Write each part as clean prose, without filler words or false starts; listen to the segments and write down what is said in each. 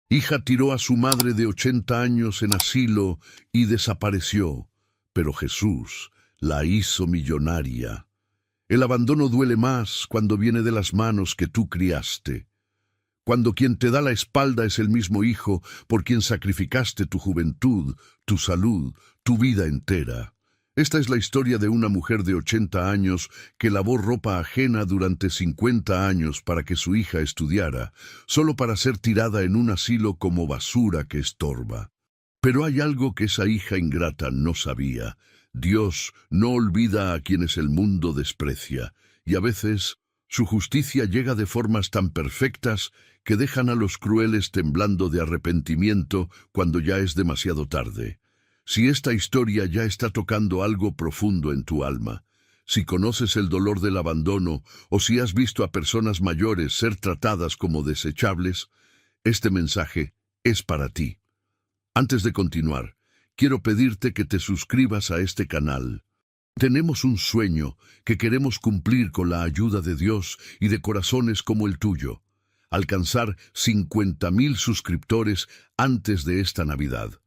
Hija tiró a su madre de 80 años en asilo y desapareció, pero Jesús la hizo millonaria. El abandono duele más cuando viene de las manos que tú criaste. Cuando quien te da la espalda es el mismo hijo por quien sacrificaste tu juventud, tu salud, tu vida entera. Esta es la historia de una mujer de 80 años que lavó ropa ajena durante 50 años para que su hija estudiara, solo para ser tirada en un asilo como basura que estorba. Pero hay algo que esa hija ingrata no sabía. Dios no olvida a quienes el mundo desprecia, y a veces su justicia llega de formas tan perfectas que dejan a los crueles temblando de arrepentimiento cuando ya es demasiado tarde. Si esta historia ya está tocando algo profundo en tu alma, si conoces el dolor del abandono o si has visto a personas mayores ser tratadas como desechables, este mensaje es para ti. Antes de continuar, quiero pedirte que te suscribas a este canal. Tenemos un sueño que queremos cumplir con la ayuda de Dios y de corazones como el tuyo. Alcanzar 50,000 suscriptores antes de esta Navidad.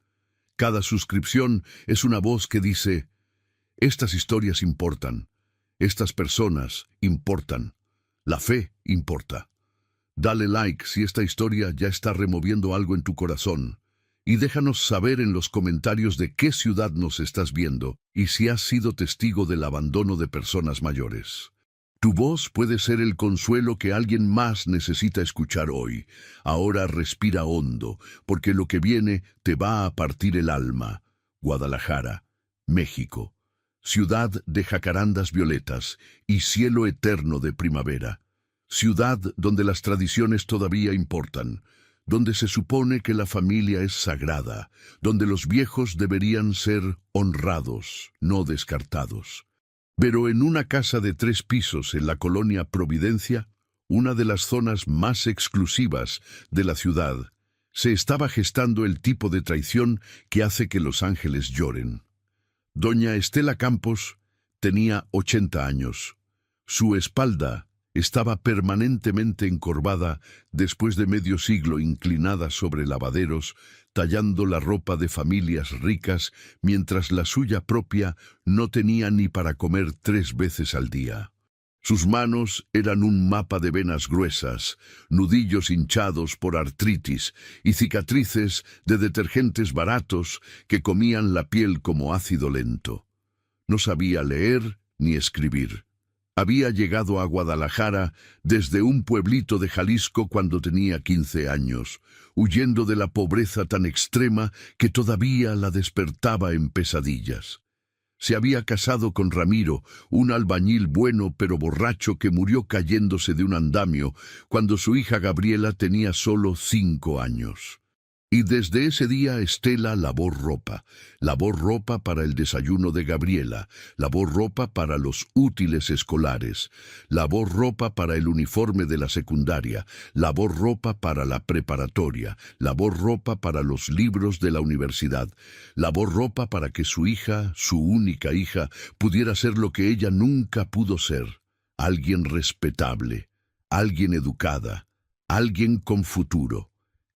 Cada suscripción es una voz que dice, estas historias importan, estas personas importan, la fe importa. Dale like si esta historia ya está removiendo algo en tu corazón. Y déjanos saber en los comentarios de qué ciudad nos estás viendo y si has sido testigo del abandono de personas mayores. Tu voz puede ser el consuelo que alguien más necesita escuchar hoy. Ahora respira hondo, porque lo que viene te va a partir el alma. Guadalajara, México, ciudad de jacarandas violetas y cielo eterno de primavera. Ciudad donde las tradiciones todavía importan, donde se supone que la familia es sagrada, donde los viejos deberían ser honrados, no descartados. Pero en una casa de 3 pisos en la colonia Providencia, una de las zonas más exclusivas de la ciudad, se estaba gestando el tipo de traición que hace que los ángeles lloren. Doña Estela Campos tenía 80 años. Su espalda estaba permanentemente encorvada después de medio siglo inclinada sobre lavaderos, tallando la ropa de familias ricas, mientras la suya propia no tenía ni para comer 3 veces al día. Sus manos eran un mapa de venas gruesas, nudillos hinchados por artritis y cicatrices de detergentes baratos que comían la piel como ácido lento. No sabía leer ni escribir. Había llegado a Guadalajara desde un pueblito de Jalisco cuando tenía 15 años, huyendo de la pobreza tan extrema que todavía la despertaba en pesadillas. Se había casado con Ramiro, un albañil bueno pero borracho que murió cayéndose de un andamio cuando su hija Gabriela tenía solo 5 años. Y desde ese día Estela lavó ropa para el desayuno de Gabriela, lavó ropa para los útiles escolares, lavó ropa para el uniforme de la secundaria, lavó ropa para la preparatoria, lavó ropa para los libros de la universidad, lavó ropa para que su hija, su única hija, pudiera ser lo que ella nunca pudo ser, alguien respetable, alguien educada, alguien con futuro.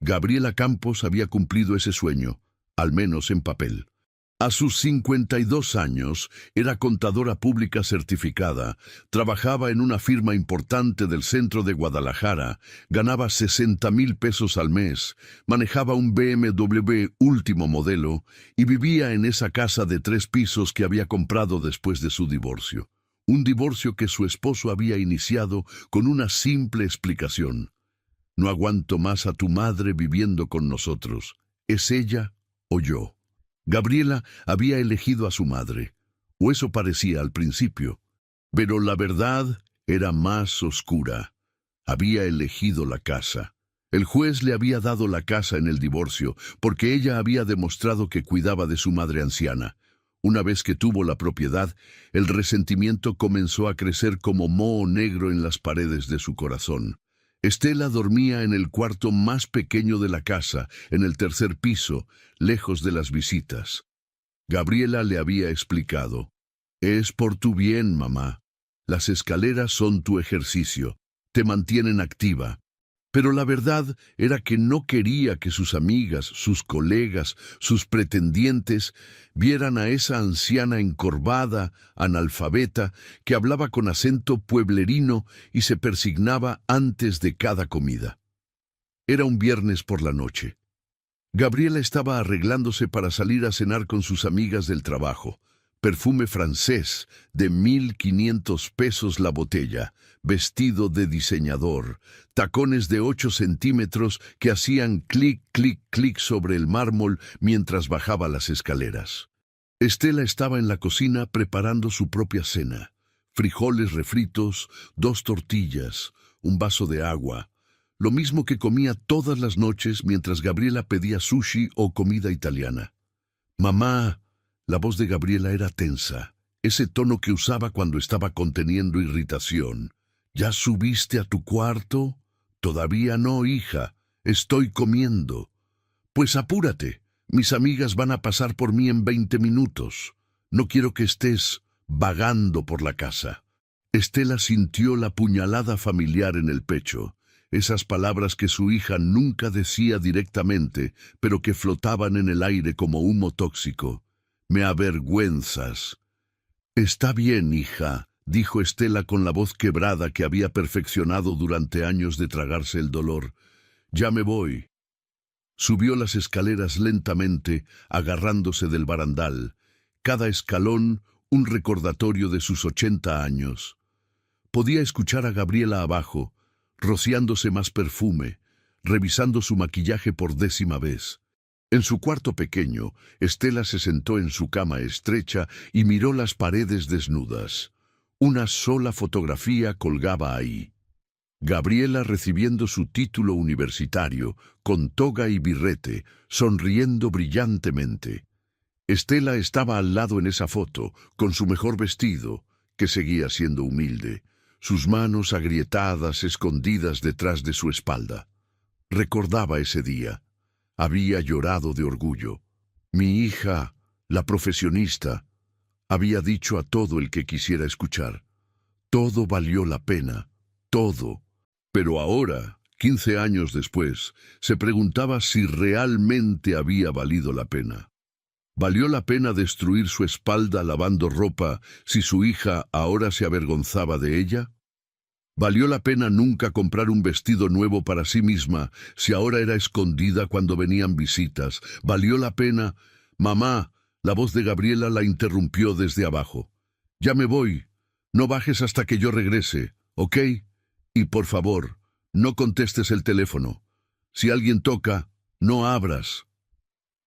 Gabriela Campos había cumplido ese sueño, al menos en papel. A sus 52 años, era contadora pública certificada, trabajaba en una firma importante del centro de Guadalajara, ganaba 60,000 pesos al mes, manejaba un BMW último modelo y vivía en esa casa de 3 pisos que había comprado después de su divorcio. Un divorcio que su esposo había iniciado con una simple explicación. No aguanto más a tu madre viviendo con nosotros. ¿Es ella o yo? Gabriela había elegido a su madre, o eso parecía al principio, pero la verdad era más oscura. Había elegido la casa. El juez le había dado la casa en el divorcio porque ella había demostrado que cuidaba de su madre anciana. Una vez que tuvo la propiedad, el resentimiento comenzó a crecer como moho negro en las paredes de su corazón. Estela dormía en el cuarto más pequeño de la casa, en el 3er piso, lejos de las visitas. Gabriela le había explicado, «Es por tu bien, mamá. Las escaleras son tu ejercicio, te mantienen activa. Pero la verdad era que no quería que sus amigas, sus colegas, sus pretendientes vieran a esa anciana encorvada, analfabeta, que hablaba con acento pueblerino y se persignaba antes de cada comida. Era un viernes por la noche. Gabriela estaba arreglándose para salir a cenar con sus amigas del trabajo. Perfume francés de 1.500 pesos la botella, vestido de diseñador, tacones de 8 centímetros que hacían clic, clic, clic sobre el mármol mientras bajaba las escaleras. Estela estaba en la cocina preparando su propia cena. Frijoles refritos, 2 tortillas, un vaso de agua. Lo mismo que comía todas las noches mientras Gabriela pedía sushi o comida italiana. «Mamá», la voz de Gabriela era tensa, ese tono que usaba cuando estaba conteniendo irritación. «¿Ya subiste a tu cuarto?» «Todavía no, hija. Estoy comiendo». «Pues apúrate. Mis amigas van a pasar por mí en 20 minutos. No quiero que estés vagando por la casa». Estela sintió la puñalada familiar en el pecho. Esas palabras que su hija nunca decía directamente, pero que flotaban en el aire como humo tóxico. «Me avergüenzas». «Está bien, hija», dijo Estela con la voz quebrada que había perfeccionado durante años de tragarse el dolor. «Ya me voy». Subió las escaleras lentamente, agarrándose del barandal. Cada escalón, un recordatorio de sus 80 años. Podía escuchar a Gabriela abajo, rociándose más perfume, revisando su maquillaje por 10ª vez. En su cuarto pequeño, Estela se sentó en su cama estrecha y miró las paredes desnudas. Una sola fotografía colgaba ahí. Gabriela recibiendo su título universitario, con toga y birrete, sonriendo brillantemente. Estela estaba al lado en esa foto, con su mejor vestido, que seguía siendo humilde, sus manos agrietadas escondidas detrás de su espalda. Recordaba ese día. Había llorado de orgullo. Mi hija, la profesionista, había dicho a todo el que quisiera escuchar. Todo valió la pena, todo. Pero ahora, 15 años después, se preguntaba si realmente había valido la pena. ¿Valió la pena destruir su espalda lavando ropa si su hija ahora se avergonzaba de ella? ¿Valió la pena nunca comprar un vestido nuevo para sí misma si ahora era escondida cuando venían visitas? ¿Valió la pena? «Mamá», la voz de Gabriela la interrumpió desde abajo. «Ya me voy. No bajes hasta que yo regrese, ¿ok? Y por favor, no contestes el teléfono. Si alguien toca, no abras».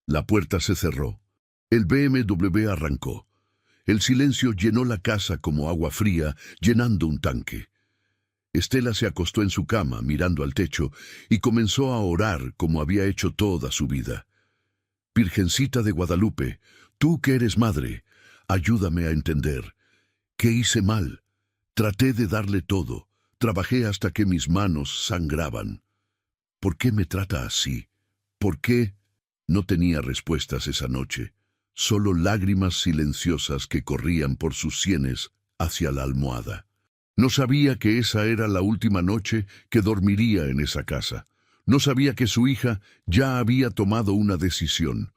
La puerta se cerró. El BMW arrancó. El silencio llenó la casa como agua fría, llenando un tanque. Estela se acostó en su cama, mirando al techo, y comenzó a orar como había hecho toda su vida. «Virgencita de Guadalupe, tú que eres madre, ayúdame a entender. ¿Qué hice mal? Traté de darle todo. Trabajé hasta que mis manos sangraban. ¿Por qué me trata así? ¿Por qué?» No tenía respuestas esa noche, solo lágrimas silenciosas que corrían por sus sienes hacia la almohada. No sabía que esa era la última noche que dormiría en esa casa. No sabía que su hija ya había tomado una decisión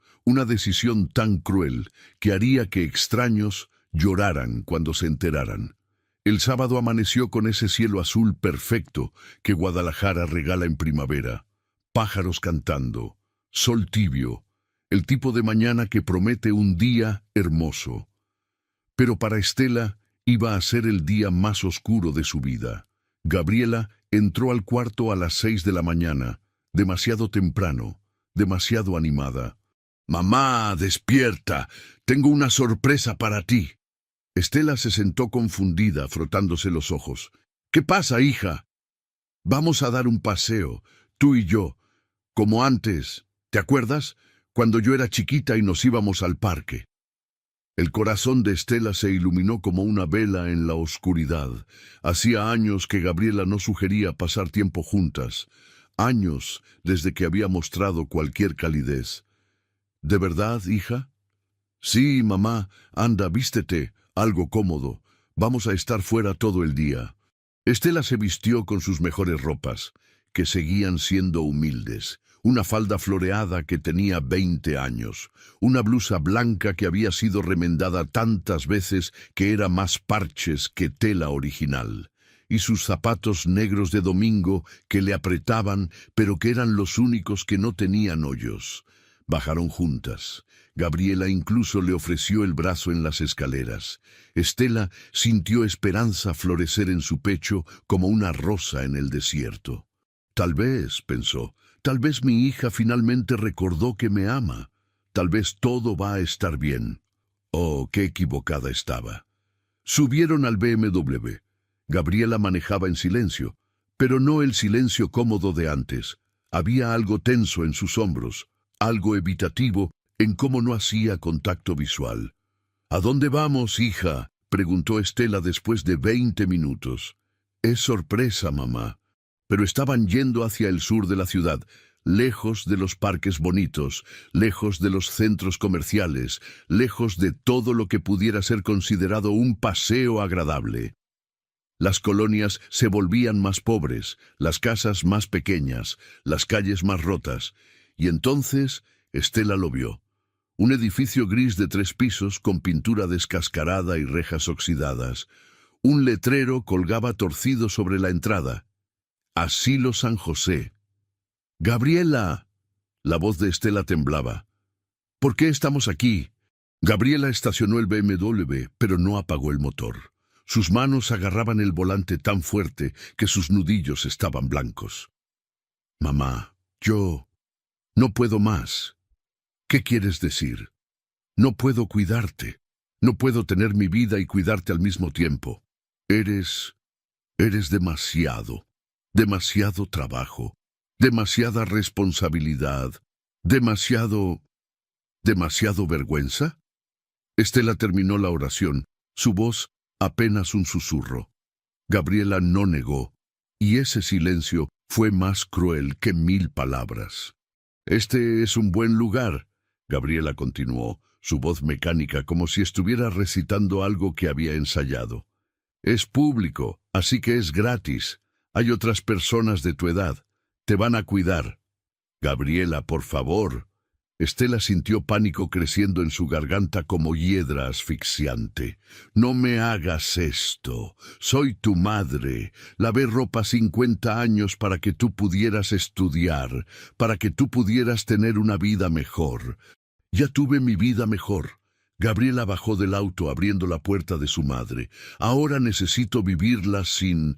tan cruel que haría que extraños lloraran cuando se enteraran. El sábado amaneció con ese cielo azul perfecto que Guadalajara regala en primavera. Pájaros cantando, sol tibio, el tipo de mañana que promete un día hermoso. Pero para Estela iba a ser el día más oscuro de su vida. Gabriela entró al cuarto a las 6 de la mañana, demasiado temprano, demasiado animada. «Mamá, despierta, tengo una sorpresa para ti». Estela se sentó confundida, frotándose los ojos. «¿Qué pasa, hija?» «Vamos a dar un paseo, tú y yo, como antes. ¿Te acuerdas? Cuando yo era chiquita y nos íbamos al parque». El corazón de Estela se iluminó como una vela en la oscuridad. Hacía años que Gabriela no sugería pasar tiempo juntas. Años desde que había mostrado cualquier calidez. «¿De verdad, hija?» «Sí, mamá. Anda, vístete. Algo cómodo. Vamos a estar fuera todo el día». Estela se vistió con sus mejores ropas. que seguían siendo humildes. Una falda floreada que tenía 20 años, una blusa blanca que había sido remendada tantas veces que era más parches que tela original, y sus zapatos negros de domingo que le apretaban, pero que eran los únicos que no tenían hoyos. Bajaron juntas. Gabriela incluso le ofreció el brazo en las escaleras. Estela sintió esperanza florecer en su pecho como una rosa en el desierto. Tal vez, pensó, tal vez mi hija finalmente recordó que me ama. Tal vez todo va a estar bien. Oh, qué equivocada estaba. Subieron al BMW. Gabriela manejaba en silencio, pero no el silencio cómodo de antes. Había algo tenso en sus hombros, algo evitativo en cómo no hacía contacto visual. ¿A dónde vamos, hija?, preguntó Estela después de 20 minutos. Es sorpresa, mamá. Pero estaban yendo hacia el sur de la ciudad, lejos de los parques bonitos, lejos de los centros comerciales, lejos de todo lo que pudiera ser considerado un paseo agradable. Las colonias se volvían más pobres, las casas más pequeñas, las calles más rotas, y entonces Estela lo vio. Un edificio gris de 3 pisos con pintura descascarada y rejas oxidadas. Un letrero colgaba torcido sobre la entrada. Asilo San José. ¡Gabriela! La voz de Estela temblaba. ¿Por qué estamos aquí? Gabriela estacionó el BMW, pero no apagó el motor. Sus manos agarraban el volante tan fuerte que sus nudillos estaban blancos. Mamá, yo no puedo más. ¿Qué quieres decir? No puedo cuidarte. No puedo tener mi vida y cuidarte al mismo tiempo. Eres demasiado. Demasiado trabajo, demasiada responsabilidad, demasiado vergüenza. Estela terminó la oración, su voz apenas un susurro. Gabriela no negó, y ese silencio fue más cruel que 1000 palabras. Este es un buen lugar, Gabriela continuó, su voz mecánica como si estuviera recitando algo que había ensayado. Es público, así que es gratis. Hay otras personas de tu edad. Te van a cuidar. Gabriela, por favor. Estela sintió pánico creciendo en su garganta como hiedra asfixiante. No me hagas esto. Soy tu madre. Lavé ropa 50 años para que tú pudieras estudiar, para que tú pudieras tener una vida mejor. Ya tuve mi vida mejor. Gabriela bajó del auto abriendo la puerta de su madre. Ahora necesito vivirla sin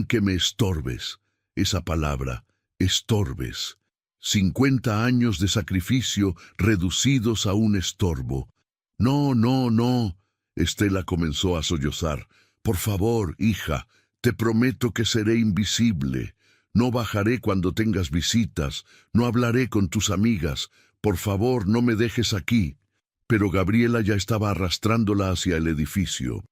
que me estorbes. Esa palabra, estorbes. 50 años de sacrificio reducidos a un estorbo. No, no, no. Estela comenzó a sollozar. Por favor, hija, te prometo que seré invisible. No bajaré cuando tengas visitas. No hablaré con tus amigas. Por favor, no me dejes aquí. Pero Gabriela ya estaba arrastrándola hacia el edificio.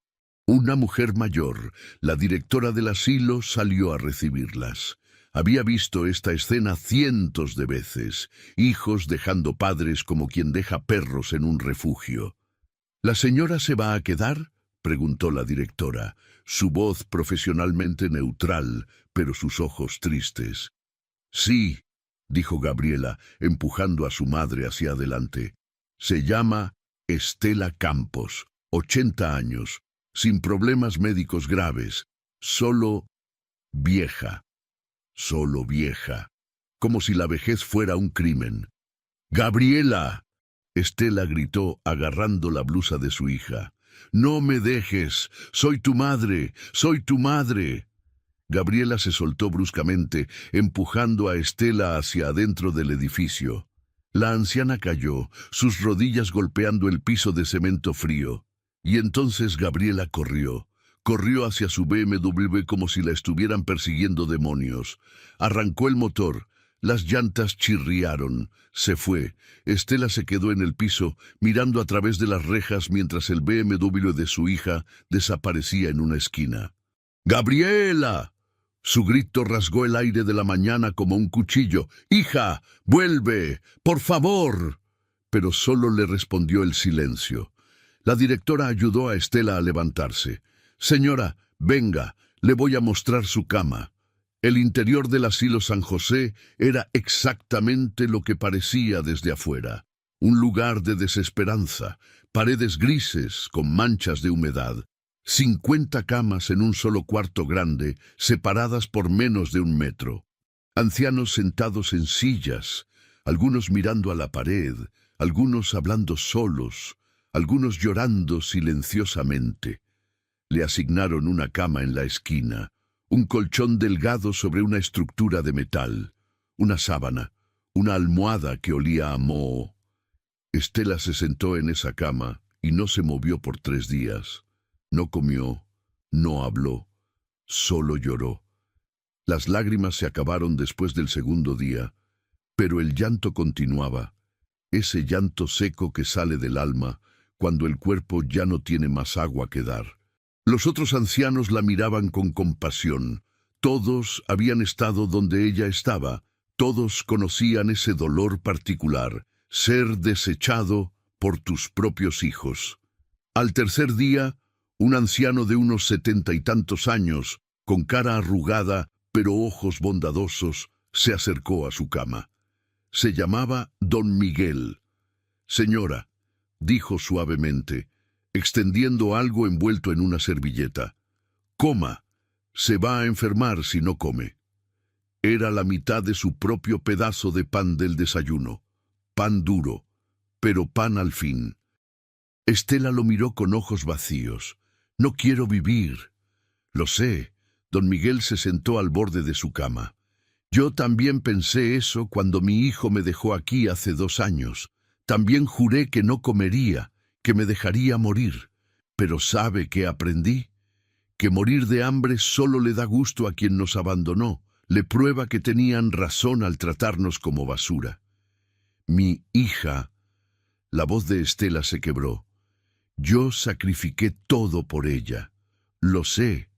Una mujer mayor, la directora del asilo, salió a recibirlas. Había visto esta escena cientos de veces, hijos dejando padres como quien deja perros en un refugio. ¿La señora se va a quedar?, preguntó la directora, su voz profesionalmente neutral, pero sus ojos tristes. Sí, dijo Gabriela, empujando a su madre hacia adelante. Se llama Estela Campos, 80 años, sin problemas médicos graves, solo vieja, como si la vejez fuera un crimen. ¡Gabriela!, Estela gritó agarrando la blusa de su hija. ¡No me dejes! ¡Soy tu madre! ¡Soy tu madre! Gabriela se soltó bruscamente, empujando a Estela hacia adentro del edificio. La anciana cayó, sus rodillas golpeando el piso de cemento frío. Y entonces Gabriela corrió hacia su BMW como si la estuvieran persiguiendo demonios. Arrancó el motor, las llantas chirriaron, se fue. Estela se quedó en el piso, mirando a través de las rejas mientras el BMW de su hija desaparecía en una esquina. ¡Gabriela! Su grito rasgó el aire de la mañana como un cuchillo. ¡Hija, vuelve! ¡Por favor! Pero solo le respondió el silencio. La directora ayudó a Estela a levantarse. Señora, venga, le voy a mostrar su cama. El interior del asilo San José era exactamente lo que parecía desde afuera. Un lugar de desesperanza, paredes grises con manchas de humedad, 50 camas en un solo cuarto grande, separadas por menos de 1 metro. Ancianos sentados en sillas, algunos mirando a la pared, algunos hablando solos, algunos llorando silenciosamente. Le asignaron una cama en la esquina, un colchón delgado sobre una estructura de metal, una sábana, una almohada que olía a moho. Estela se sentó en esa cama y no se movió por 3 días. No comió, no habló, solo lloró. Las lágrimas se acabaron después del segundo día, pero el llanto continuaba, ese llanto seco que sale del alma cuando el cuerpo ya no tiene más agua que dar. Los otros ancianos la miraban con compasión. Todos habían estado donde ella estaba, todos conocían ese dolor particular, ser desechado por tus propios hijos. Al tercer día, un anciano de unos 70 y tantos años, con cara arrugada pero ojos bondadosos, se acercó a su cama. Se llamaba Don Miguel. «Señora», dijo suavemente, extendiendo algo envuelto en una servilleta, «coma, se va a enfermar si no come». Era la mitad de su propio pedazo de pan del desayuno. Pan duro, pero pan al fin. Estela lo miró con ojos vacíos. «No quiero vivir». «Lo sé». Don Miguel se sentó al borde de su cama. «Yo también pensé eso cuando mi hijo me dejó aquí hace 2 años. También juré que no comería, que me dejaría morir. Pero ¿sabe qué aprendí? Que morir de hambre solo le da gusto a quien nos abandonó. Le prueba que tenían razón al tratarnos como basura. Mi hija». La voz de Estela se quebró. «Yo sacrifiqué todo por ella. Lo sé.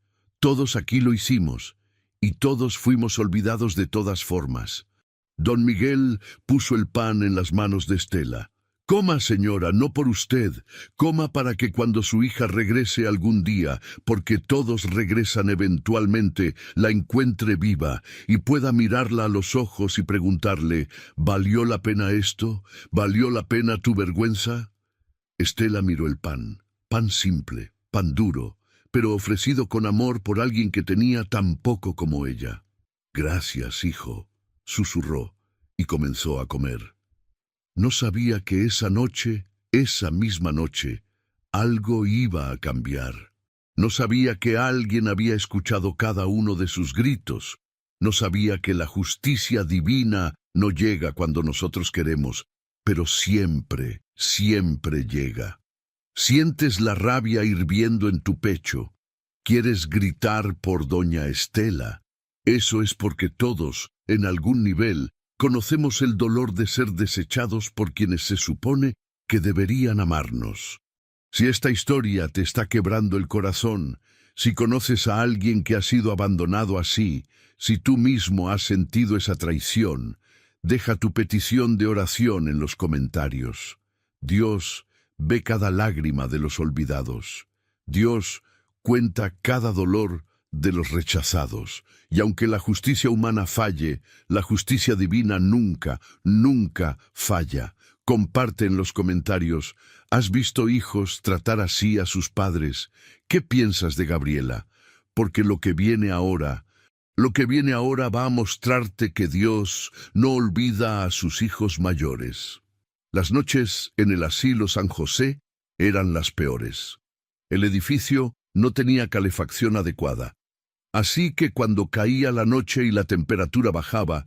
Todos aquí lo hicimos, y todos fuimos olvidados de todas formas». Don Miguel puso el pan en las manos de Estela. «Coma, señora, no por usted. Coma para que cuando su hija regrese algún día, porque todos regresan eventualmente, la encuentre viva y pueda mirarla a los ojos y preguntarle, ¿valió la pena esto? ¿Valió la pena tu vergüenza?» Estela miró el pan simple, pan duro, pero ofrecido con amor por alguien que tenía tan poco como ella. «Gracias, hijo», susurró, y comenzó a comer. No sabía que esa noche, esa misma noche, algo iba a cambiar. No sabía que alguien había escuchado cada uno de sus gritos. No sabía que la justicia divina no llega cuando nosotros queremos, pero siempre, siempre llega. Sientes la rabia hirviendo en tu pecho. Quieres gritar por doña Estela. Eso es porque todos, en algún nivel, conocemos el dolor de ser desechados por quienes se supone que deberían amarnos. Si esta historia te está quebrando el corazón, si conoces a alguien que ha sido abandonado así, si tú mismo has sentido esa traición, deja tu petición de oración en los comentarios. Dios ve cada lágrima de los olvidados. Dios cuenta cada dolor de los rechazados. Y aunque la justicia humana falle, la justicia divina nunca, nunca falla. Comparte en los comentarios, ¿has visto hijos tratar así a sus padres? ¿Qué piensas de Gabriela? Porque lo que viene ahora va a mostrarte que Dios no olvida a sus hijos mayores. Las noches en el asilo San José eran las peores. El edificio no tenía calefacción adecuada. Así que cuando caía la noche y la temperatura bajaba,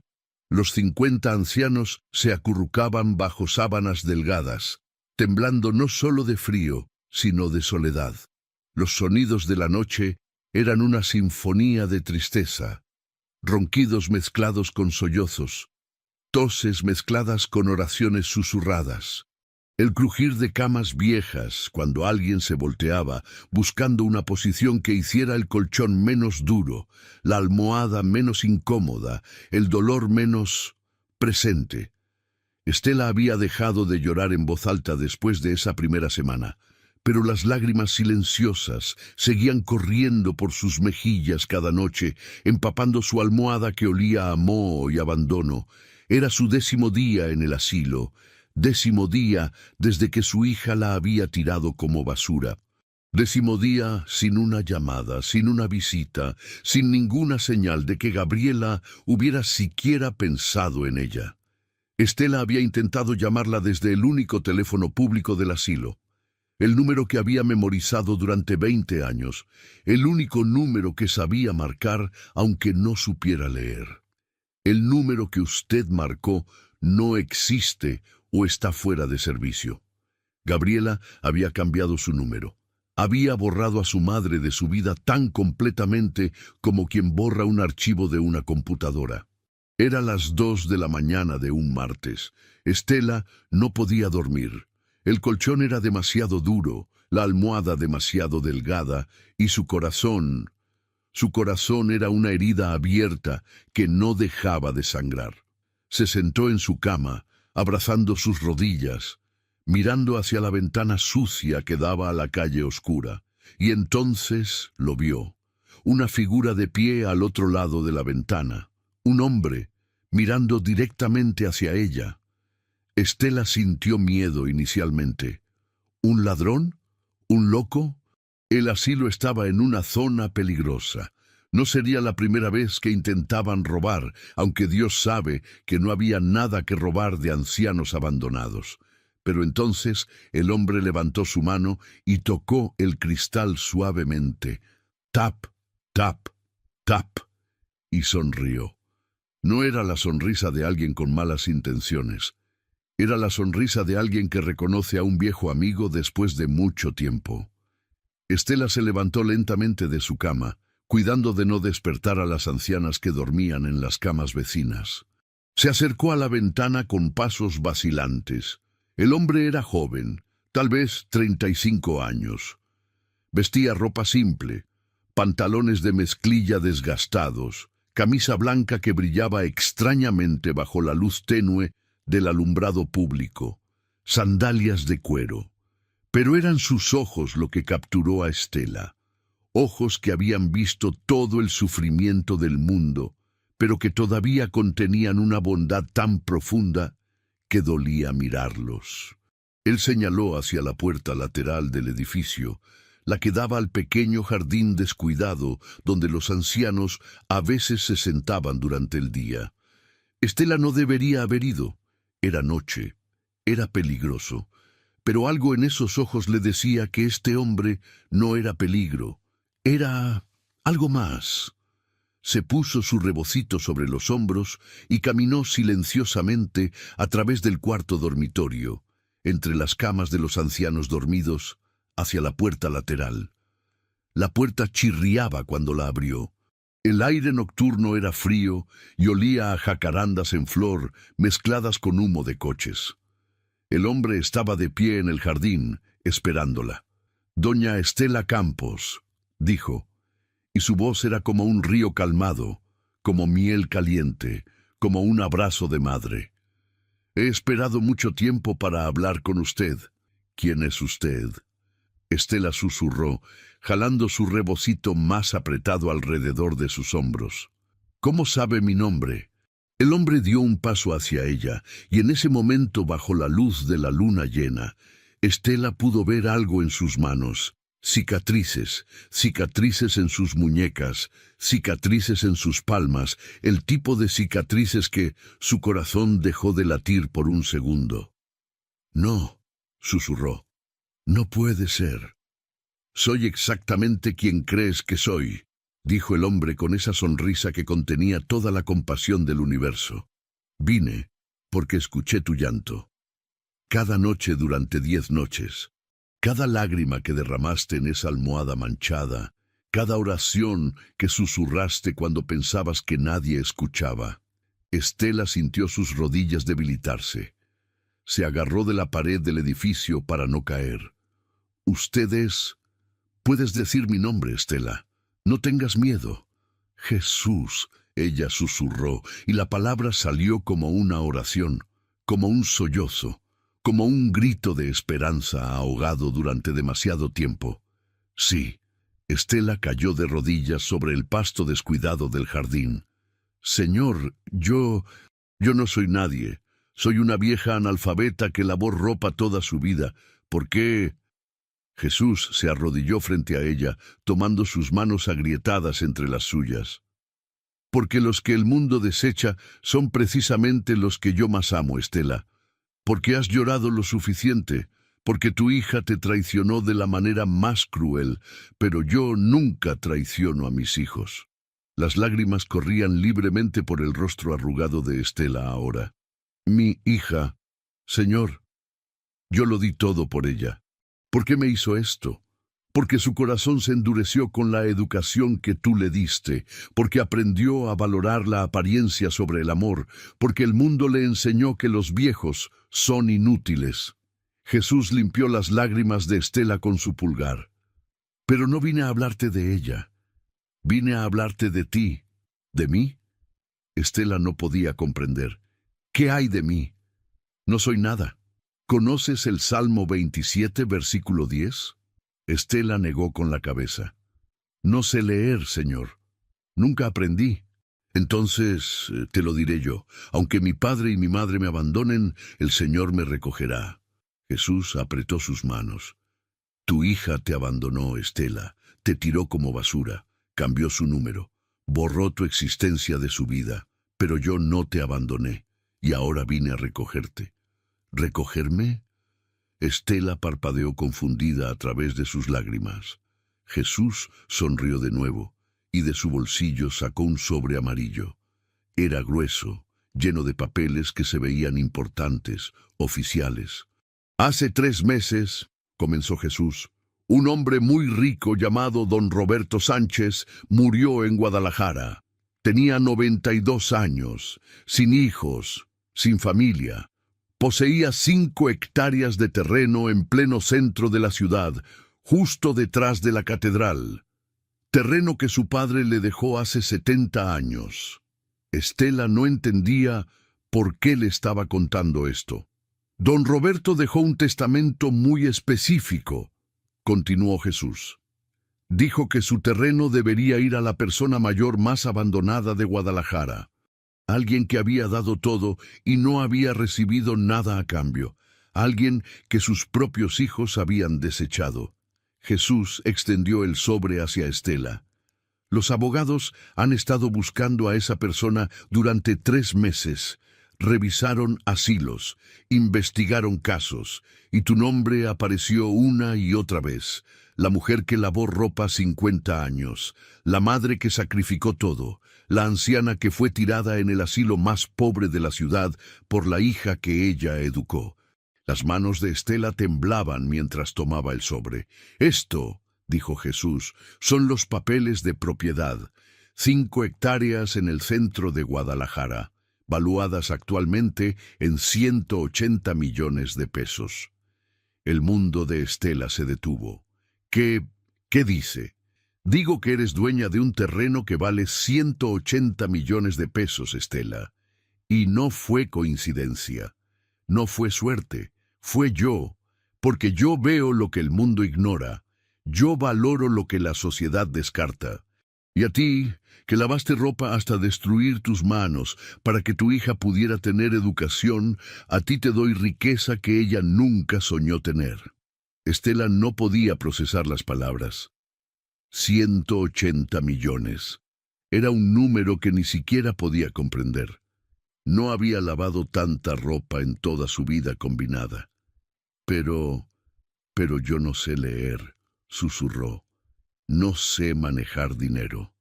los 50 ancianos se acurrucaban bajo sábanas delgadas, temblando no solo de frío, sino de soledad. Los sonidos de la noche eran una sinfonía de tristeza, ronquidos mezclados con sollozos, toses mezcladas con oraciones susurradas. El crujir de camas viejas cuando alguien se volteaba, buscando una posición que hiciera el colchón menos duro, la almohada menos incómoda, el dolor menos presente. Estela había dejado de llorar en voz alta después de esa primera semana, pero las lágrimas silenciosas seguían corriendo por sus mejillas cada noche, empapando su almohada que olía a moho y abandono. Era su 10º día en el asilo, 10º día desde que su hija la había tirado como basura. 10º día sin una llamada, sin una visita, sin ninguna señal de que Gabriela hubiera siquiera pensado en ella. Estela había intentado llamarla desde el único teléfono público del asilo, el número que había memorizado durante 20 años, el único número que sabía marcar aunque no supiera leer. El número que usted marcó no existe o está fuera de servicio. Gabriela había cambiado su número. Había borrado a su madre de su vida tan completamente como quien borra un archivo de una computadora. Era las 2 de la mañana de un martes. Estela no podía dormir. El colchón era demasiado duro, la almohada demasiado delgada y su corazón era una herida abierta que no dejaba de sangrar. Se sentó en su cama, abrazando sus rodillas, mirando hacia la ventana sucia que daba a la calle oscura, y entonces lo vio. Una figura de pie al otro lado de la ventana, un hombre, mirando directamente hacia ella. Estela sintió miedo inicialmente. ¿Un ladrón? ¿Un loco? El asilo estaba en una zona peligrosa. No sería la primera vez que intentaban robar, aunque Dios sabe que no había nada que robar de ancianos abandonados. Pero entonces el hombre levantó su mano y tocó el cristal suavemente. Tap, tap, tap. Y sonrió. No era la sonrisa de alguien con malas intenciones. Era la sonrisa de alguien que reconoce a un viejo amigo después de mucho tiempo. Estela se levantó lentamente de su cama, cuidando de no despertar a las ancianas que dormían en las camas vecinas. Se acercó a la ventana con pasos vacilantes. El hombre era joven, tal vez 35 años. Vestía ropa simple, pantalones de mezclilla desgastados, camisa blanca que brillaba extrañamente bajo la luz tenue del alumbrado público, sandalias de cuero. Pero eran sus ojos lo que capturó a Estela. Ojos que habían visto todo el sufrimiento del mundo, pero que todavía contenían una bondad tan profunda que dolía mirarlos. Él señaló hacia la puerta lateral del edificio, la que daba al pequeño jardín descuidado donde los ancianos a veces se sentaban durante el día. Estela no debería haber ido. Era noche, era peligroso, pero algo en esos ojos le decía que este hombre no era peligro, era algo más. Se puso su rebocito sobre los hombros y caminó silenciosamente a través del cuarto dormitorio, entre las camas de los ancianos dormidos, hacia la puerta lateral. La puerta chirriaba cuando la abrió. El aire nocturno era frío y olía a jacarandas en flor mezcladas con humo de coches. El hombre estaba de pie en el jardín, esperándola. «Doña Estela Campos», dijo, y su voz era como un río calmado, como miel caliente, como un abrazo de madre. «He esperado mucho tiempo para hablar con usted». «¿Quién es usted?». Estela susurró, jalando su rebocito más apretado alrededor de sus hombros. «¿Cómo sabe mi nombre?». El hombre dio un paso hacia ella, y en ese momento, bajo la luz de la luna llena, Estela pudo ver algo en sus manos. Cicatrices, cicatrices en sus muñecas, cicatrices en sus palmas, el tipo de cicatrices que su corazón dejó de latir por un segundo. «No», susurró, «no puede ser». «Soy exactamente quien crees que soy», dijo el hombre con esa sonrisa que contenía toda la compasión del universo. «Vine porque escuché tu llanto. Cada noche durante 10 noches. Cada lágrima que derramaste en esa almohada manchada, cada oración que susurraste cuando pensabas que nadie escuchaba». Estela sintió sus rodillas debilitarse. Se agarró de la pared del edificio para no caer. «Usted es... Puedes decir mi nombre, Estela. No tengas miedo». «Jesús», ella susurró, y la palabra salió como una oración, como un sollozo. como un grito de esperanza ahogado durante demasiado tiempo. Sí, Estela cayó de rodillas sobre el pasto descuidado del jardín. Señor, yo no soy nadie. Soy una vieja analfabeta que lavó ropa toda su vida. ¿Por qué? Jesús se arrodilló frente a ella, tomando sus manos agrietadas entre las suyas. Porque los que el mundo desecha son precisamente los que yo más amo, Estela. Porque has llorado lo suficiente, porque tu hija te traicionó de la manera más cruel, pero yo nunca traiciono a mis hijos. Las lágrimas corrían libremente por el rostro arrugado de Estela ahora. Mi hija, Señor, yo lo di todo por ella. ¿Por qué me hizo esto? Porque su corazón se endureció con la educación que tú le diste, porque aprendió a valorar la apariencia sobre el amor, porque el mundo le enseñó que los viejos son inútiles. Jesús limpió las lágrimas de Estela con su pulgar. Pero no vine a hablarte de ella. Vine a hablarte de ti. ¿De mí? Estela no podía comprender. ¿Qué hay de mí? No soy nada. ¿Conoces el Salmo 27, versículo 10? Estela negó con la cabeza. No sé leer, Señor. Nunca aprendí. Entonces, te lo diré yo. Aunque mi padre y mi madre me abandonen, el Señor me recogerá. Jesús apretó sus manos. Tu hija te abandonó, Estela. Te tiró como basura. Cambió su número. Borró tu existencia de su vida. Pero yo no te abandoné. Y ahora vine a recogerte. ¿Recogerme? Estela parpadeó confundida a través de sus lágrimas. Jesús sonrió de nuevo, y de su bolsillo sacó un sobre amarillo. Era grueso, lleno de papeles que se veían importantes, oficiales. Hace 3 meses, comenzó Jesús, un hombre muy rico llamado don Roberto Sánchez murió en Guadalajara. Tenía 92 años, sin hijos, sin familia. Poseía 5 hectáreas de terreno en pleno centro de la ciudad, justo detrás de la catedral. Terreno que su padre le dejó hace 70 años. Estela no entendía por qué le estaba contando esto. Don Roberto dejó un testamento muy específico, continuó Jesús. Dijo que su terreno debería ir a la persona mayor más abandonada de Guadalajara. Alguien que había dado todo y no había recibido nada a cambio. Alguien que sus propios hijos habían desechado. Jesús extendió el sobre hacia Estela. Los abogados han estado buscando a esa persona durante 3 meses. Revisaron asilos, investigaron casos, y tu nombre apareció una y otra vez. La mujer que lavó ropa 50 años, la madre que sacrificó todo, la anciana que fue tirada en el asilo más pobre de la ciudad por la hija que ella educó. Las manos de Estela temblaban mientras tomaba el sobre. Esto, dijo Jesús, son los papeles de propiedad. 5 hectáreas en el centro de Guadalajara, valuadas actualmente en 180 millones de pesos. El mundo de Estela se detuvo. ¿Qué dice? Digo que eres dueña de un terreno que vale 180 millones de pesos, Estela. Y no fue coincidencia. No fue suerte. Fue yo. Porque yo veo lo que el mundo ignora. Yo valoro lo que la sociedad descarta. Y a ti, que lavaste ropa hasta destruir tus manos para que tu hija pudiera tener educación, a ti te doy riqueza que ella nunca soñó tener. Estela no podía procesar las palabras. 180 millones. Era un número que ni siquiera podía comprender. No había lavado tanta ropa en toda su vida combinada. Pero yo no sé leer, susurró. No sé manejar dinero.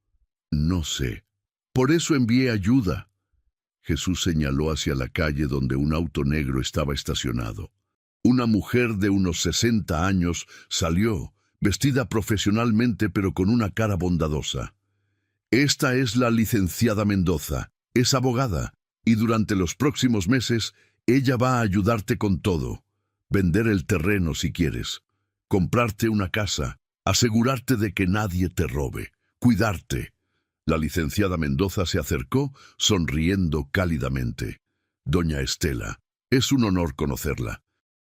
No sé. Por eso envié ayuda. Jesús señaló hacia la calle donde un auto negro estaba estacionado. Una mujer de unos 60 años salió, vestida profesionalmente pero con una cara bondadosa. Esta es la licenciada Mendoza, es abogada, y durante los próximos meses ella va a ayudarte con todo. Vender el terreno si quieres, comprarte una casa, asegurarte de que nadie te robe, cuidarte. La licenciada Mendoza se acercó, sonriendo cálidamente. Doña Estela, es un honor conocerla.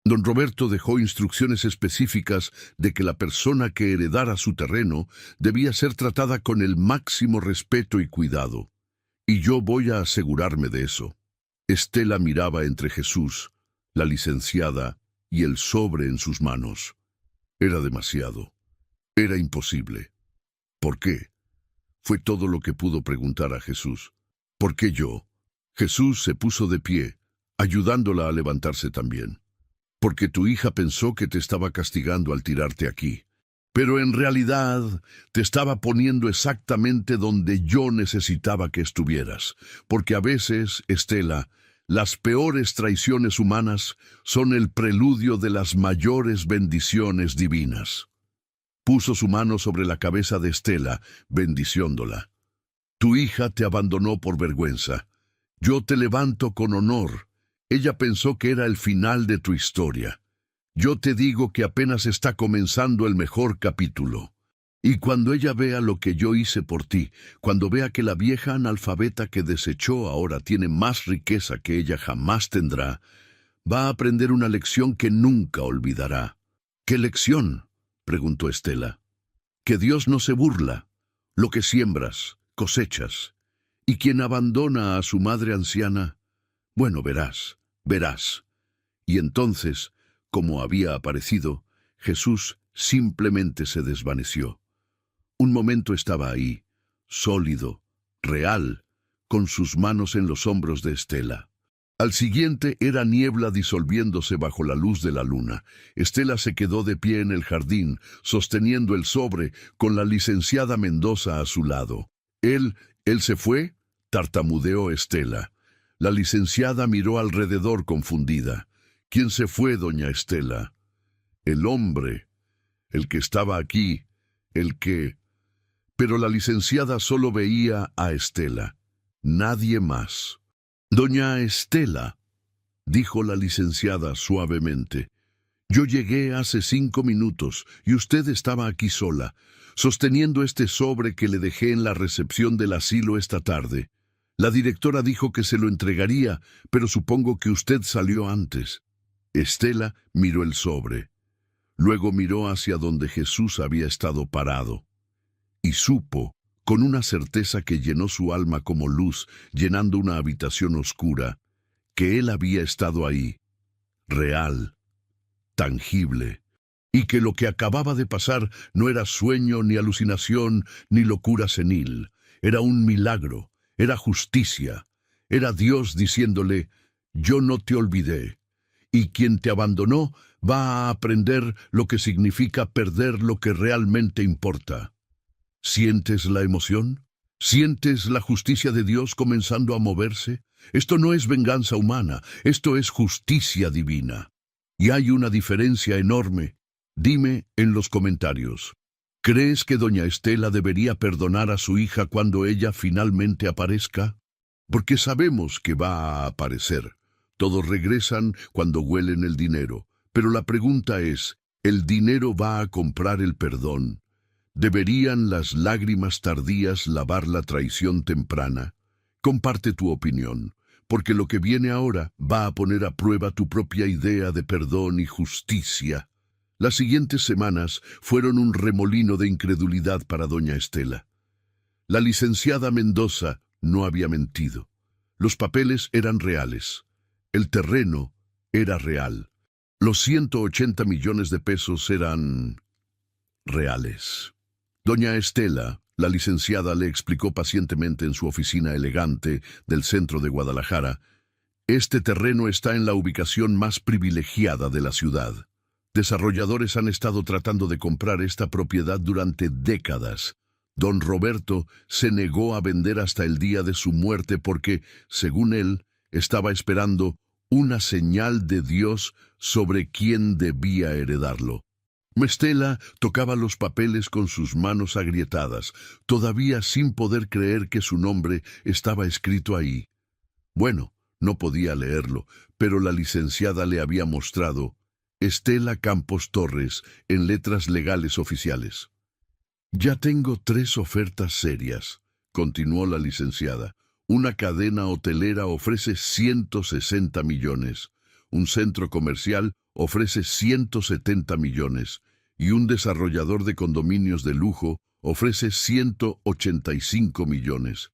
Don Roberto dejó instrucciones específicas de que la persona que heredara su terreno debía ser tratada con el máximo respeto y cuidado. Y yo voy a asegurarme de eso. Estela miraba entre Jesús, la licenciada y el sobre en sus manos. Era demasiado. Era imposible. ¿Por qué? Fue todo lo que pudo preguntar a Jesús. ¿Por qué yo? Jesús se puso de pie, ayudándola a levantarse también. Porque tu hija pensó que te estaba castigando al tirarte aquí. Pero en realidad te estaba poniendo exactamente donde yo necesitaba que estuvieras. Porque a veces, Estela, las peores traiciones humanas son el preludio de las mayores bendiciones divinas. Puso su mano sobre la cabeza de Estela, bendiciéndola. Tu hija te abandonó por vergüenza. Yo te levanto con honor. Ella pensó que era el final de tu historia. Yo te digo que apenas está comenzando el mejor capítulo. Y cuando ella vea lo que yo hice por ti, cuando vea que la vieja analfabeta que desechó ahora tiene más riqueza que ella jamás tendrá, va a aprender una lección que nunca olvidará. ¿Qué lección?, preguntó Estela. Que Dios no se burla. Lo que siembras, cosechas. Y quien abandona a su madre anciana, bueno, verás. Y entonces, como había aparecido, Jesús simplemente se desvaneció. Un momento estaba ahí, sólido, real, con sus manos en los hombros de Estela. Al siguiente era niebla disolviéndose bajo la luz de la luna. Estela se quedó de pie en el jardín, sosteniendo el sobre, con la licenciada Mendoza a su lado. ¿Él se fue?, tartamudeó Estela. La licenciada miró alrededor confundida. ¿Quién se fue, doña Estela? El hombre, el que estaba aquí, el que... Pero la licenciada solo veía a Estela, nadie más. Doña Estela, dijo la licenciada suavemente, yo llegué hace 5 minutos y usted estaba aquí sola, sosteniendo este sobre que le dejé en la recepción del asilo esta tarde. La directora dijo que se lo entregaría, pero supongo que usted salió antes. Estela miró el sobre. Luego miró hacia donde Jesús había estado parado. Y supo, con una certeza que llenó su alma como luz, llenando una habitación oscura, que él había estado ahí, real, tangible, y que lo que acababa de pasar no era sueño, ni alucinación, ni locura senil. Era un milagro, era justicia, era Dios diciéndole, yo no te olvidé. Y quien te abandonó va a aprender lo que significa perder lo que realmente importa. ¿Sientes la emoción? ¿Sientes la justicia de Dios comenzando a moverse? Esto no es venganza humana, esto es justicia divina. Y hay una diferencia enorme. Dime en los comentarios, ¿crees que doña Estela debería perdonar a su hija cuando ella finalmente aparezca? Porque sabemos que va a aparecer. Todos regresan cuando huelen el dinero, pero la pregunta es, ¿el dinero va a comprar el perdón? ¿Deberían las lágrimas tardías lavar la traición temprana? Comparte tu opinión, porque lo que viene ahora va a poner a prueba tu propia idea de perdón y justicia. Las siguientes semanas fueron un remolino de incredulidad para doña Estela. La licenciada Mendoza no había mentido. Los papeles eran reales. El terreno era real. Los 180 millones de pesos eran reales. Doña Estela, la licenciada, le explicó pacientemente en su oficina elegante del centro de Guadalajara, este terreno está en la ubicación más privilegiada de la ciudad. Desarrolladores han estado tratando de comprar esta propiedad durante décadas. Don Roberto se negó a vender hasta el día de su muerte porque, según él, estaba esperando una señal de Dios sobre quién debía heredarlo. Estela tocaba los papeles con sus manos agrietadas, todavía sin poder creer que su nombre estaba escrito ahí. Bueno, no podía leerlo, pero la licenciada le había mostrado Estela Campos Torres en letras legales oficiales. Ya tengo 3 ofertas serias, continuó la licenciada. Una cadena hotelera ofrece 160 millones. Un centro comercial ofrece 170 millones y un desarrollador de condominios de lujo ofrece 185 millones.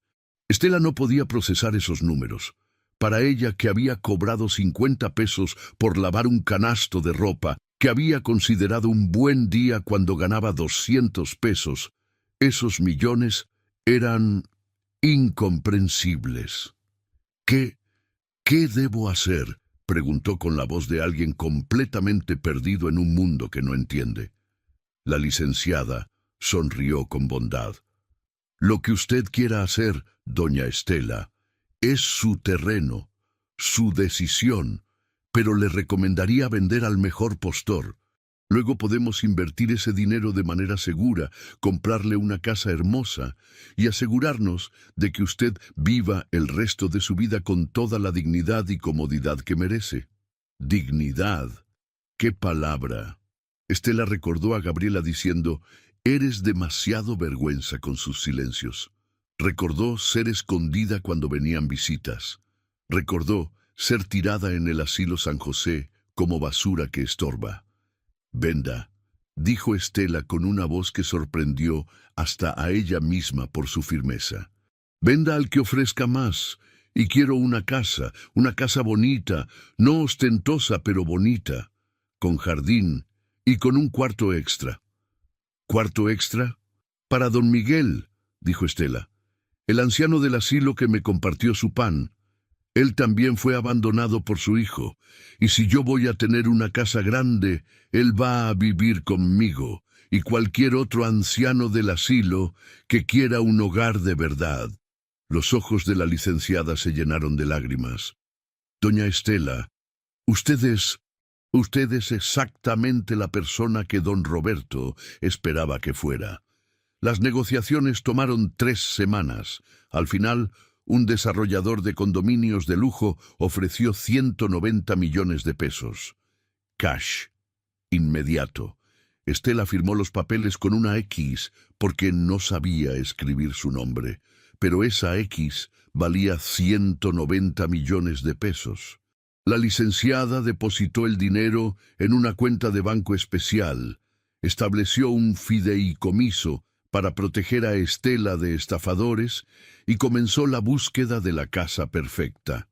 Estela no podía procesar esos números. Para ella, que había cobrado 50 pesos por lavar un canasto de ropa, que había considerado un buen día cuando ganaba 200 pesos, esos millones eran incomprensibles. ¿Qué debo hacer?, preguntó con la voz de alguien completamente perdido en un mundo que no entiende. La licenciada sonrió con bondad. Lo que usted quiera hacer, doña Estela, es su terreno, su decisión, pero le recomendaría vender al mejor postor. Luego podemos invertir ese dinero de manera segura, comprarle una casa hermosa y asegurarnos de que usted viva el resto de su vida con toda la dignidad y comodidad que merece. Dignidad. ¡Qué palabra! Estela recordó a Gabriela diciendo: «Eres demasiado vergüenza» con sus silencios. Recordó ser escondida cuando venían visitas. Recordó ser tirada en el asilo San José como basura que estorba. «Venda», dijo Estela con una voz que sorprendió hasta a ella misma por su firmeza. «Venda al que ofrezca más, y quiero una casa bonita, no ostentosa pero bonita, con jardín y con un cuarto extra». «¿Cuarto extra?» «Para don Miguel», dijo Estela, «el anciano del asilo que me compartió su pan. Él también fue abandonado por su hijo, y si yo voy a tener una casa grande, él va a vivir conmigo, y cualquier otro anciano del asilo que quiera un hogar de verdad». Los ojos de la licenciada se llenaron de lágrimas. «Doña Estela, usted es exactamente la persona que don Roberto esperaba que fuera». Las negociaciones tomaron 3 semanas. Al final, un desarrollador de condominios de lujo ofreció 190 millones de pesos. Cash. Inmediato. Estela firmó los papeles con una X porque no sabía escribir su nombre, pero esa X valía 190 millones de pesos. La licenciada depositó el dinero en una cuenta de banco especial, estableció un fideicomiso para proteger a Estela de estafadores y comenzó la búsqueda de la casa perfecta.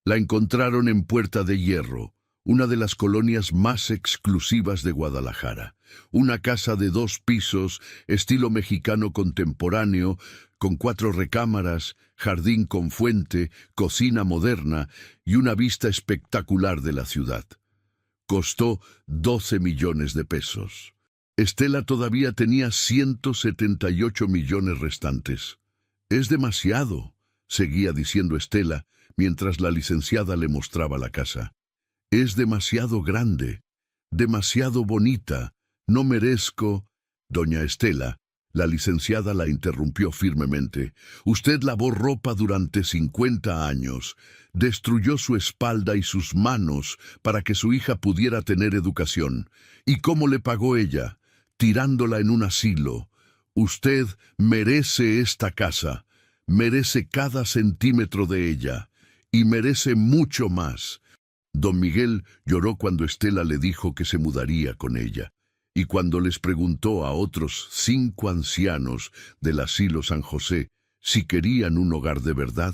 La encontraron en Puerta de Hierro, una de las colonias más exclusivas de Guadalajara. Una casa de 2 pisos, estilo mexicano contemporáneo, con 4 recámaras, jardín con fuente, cocina moderna y una vista espectacular de la ciudad. Costó 12 millones de pesos. Estela todavía tenía 178 millones restantes. «Es demasiado», seguía diciendo Estela, mientras la licenciada le mostraba la casa. «Es demasiado grande, demasiado bonita, no merezco». «Doña Estela», la licenciada la interrumpió firmemente, «usted lavó ropa durante 50 años, destruyó su espalda y sus manos para que su hija pudiera tener educación. ¿Y cómo le pagó ella? Tirándola en un asilo. Usted merece esta casa, merece cada centímetro de ella, y merece mucho más». Don Miguel lloró cuando Estela le dijo que se mudaría con ella, y cuando les preguntó a otros 5 ancianos del asilo San José si querían un hogar de verdad,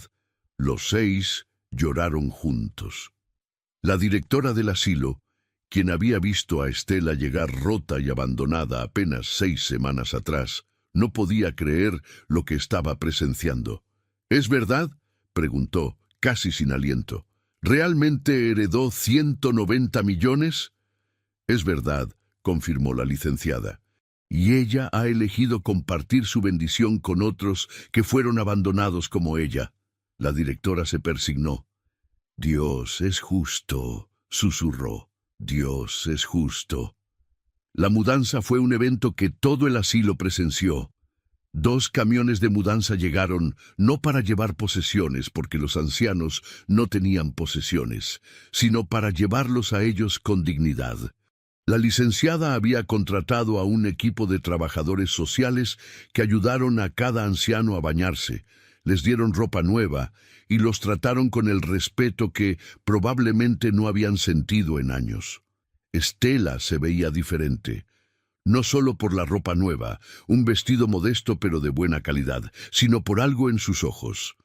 los 6 lloraron juntos. La directora del asilo, quien había visto a Estela llegar rota y abandonada apenas 6 semanas atrás, no podía creer lo que estaba presenciando. «¿Es verdad?», preguntó, casi sin aliento. «¿Realmente heredó 190 millones?» «Es verdad», confirmó la licenciada. «Y ella ha elegido compartir su bendición con otros que fueron abandonados como ella». La directora se persignó. «Dios es justo», susurró. «Dios es justo». La mudanza fue un evento que todo el asilo presenció. 2 camiones de mudanza llegaron, no para llevar posesiones, porque los ancianos no tenían posesiones, sino para llevarlos a ellos con dignidad. La licenciada había contratado a un equipo de trabajadores sociales que ayudaron a cada anciano a bañarse, les dieron ropa nueva y los trataron con el respeto que probablemente no habían sentido en años. Estela se veía diferente. No solo por la ropa nueva, un vestido modesto pero de buena calidad, sino por algo en sus ojos.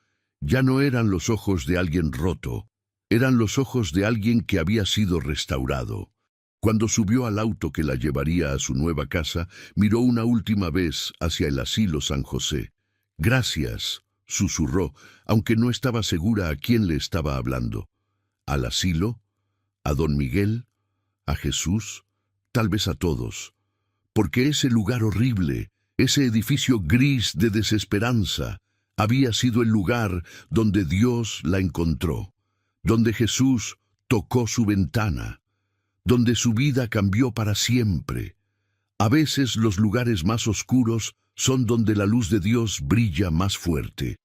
Ya no eran los ojos de alguien roto, eran los ojos de alguien que había sido restaurado. Cuando subió al auto que la llevaría a su nueva casa, miró una última vez hacia el asilo San José. «Gracias», susurró, aunque no estaba segura a quién le estaba hablando. ¿Al asilo? ¿A don Miguel? ¿A Jesús? Tal vez a todos. Porque ese lugar horrible, ese edificio gris de desesperanza, había sido el lugar donde Dios la encontró, donde Jesús tocó su ventana, donde su vida cambió para siempre. A veces los lugares más oscuros son donde la luz de Dios brilla más fuerte.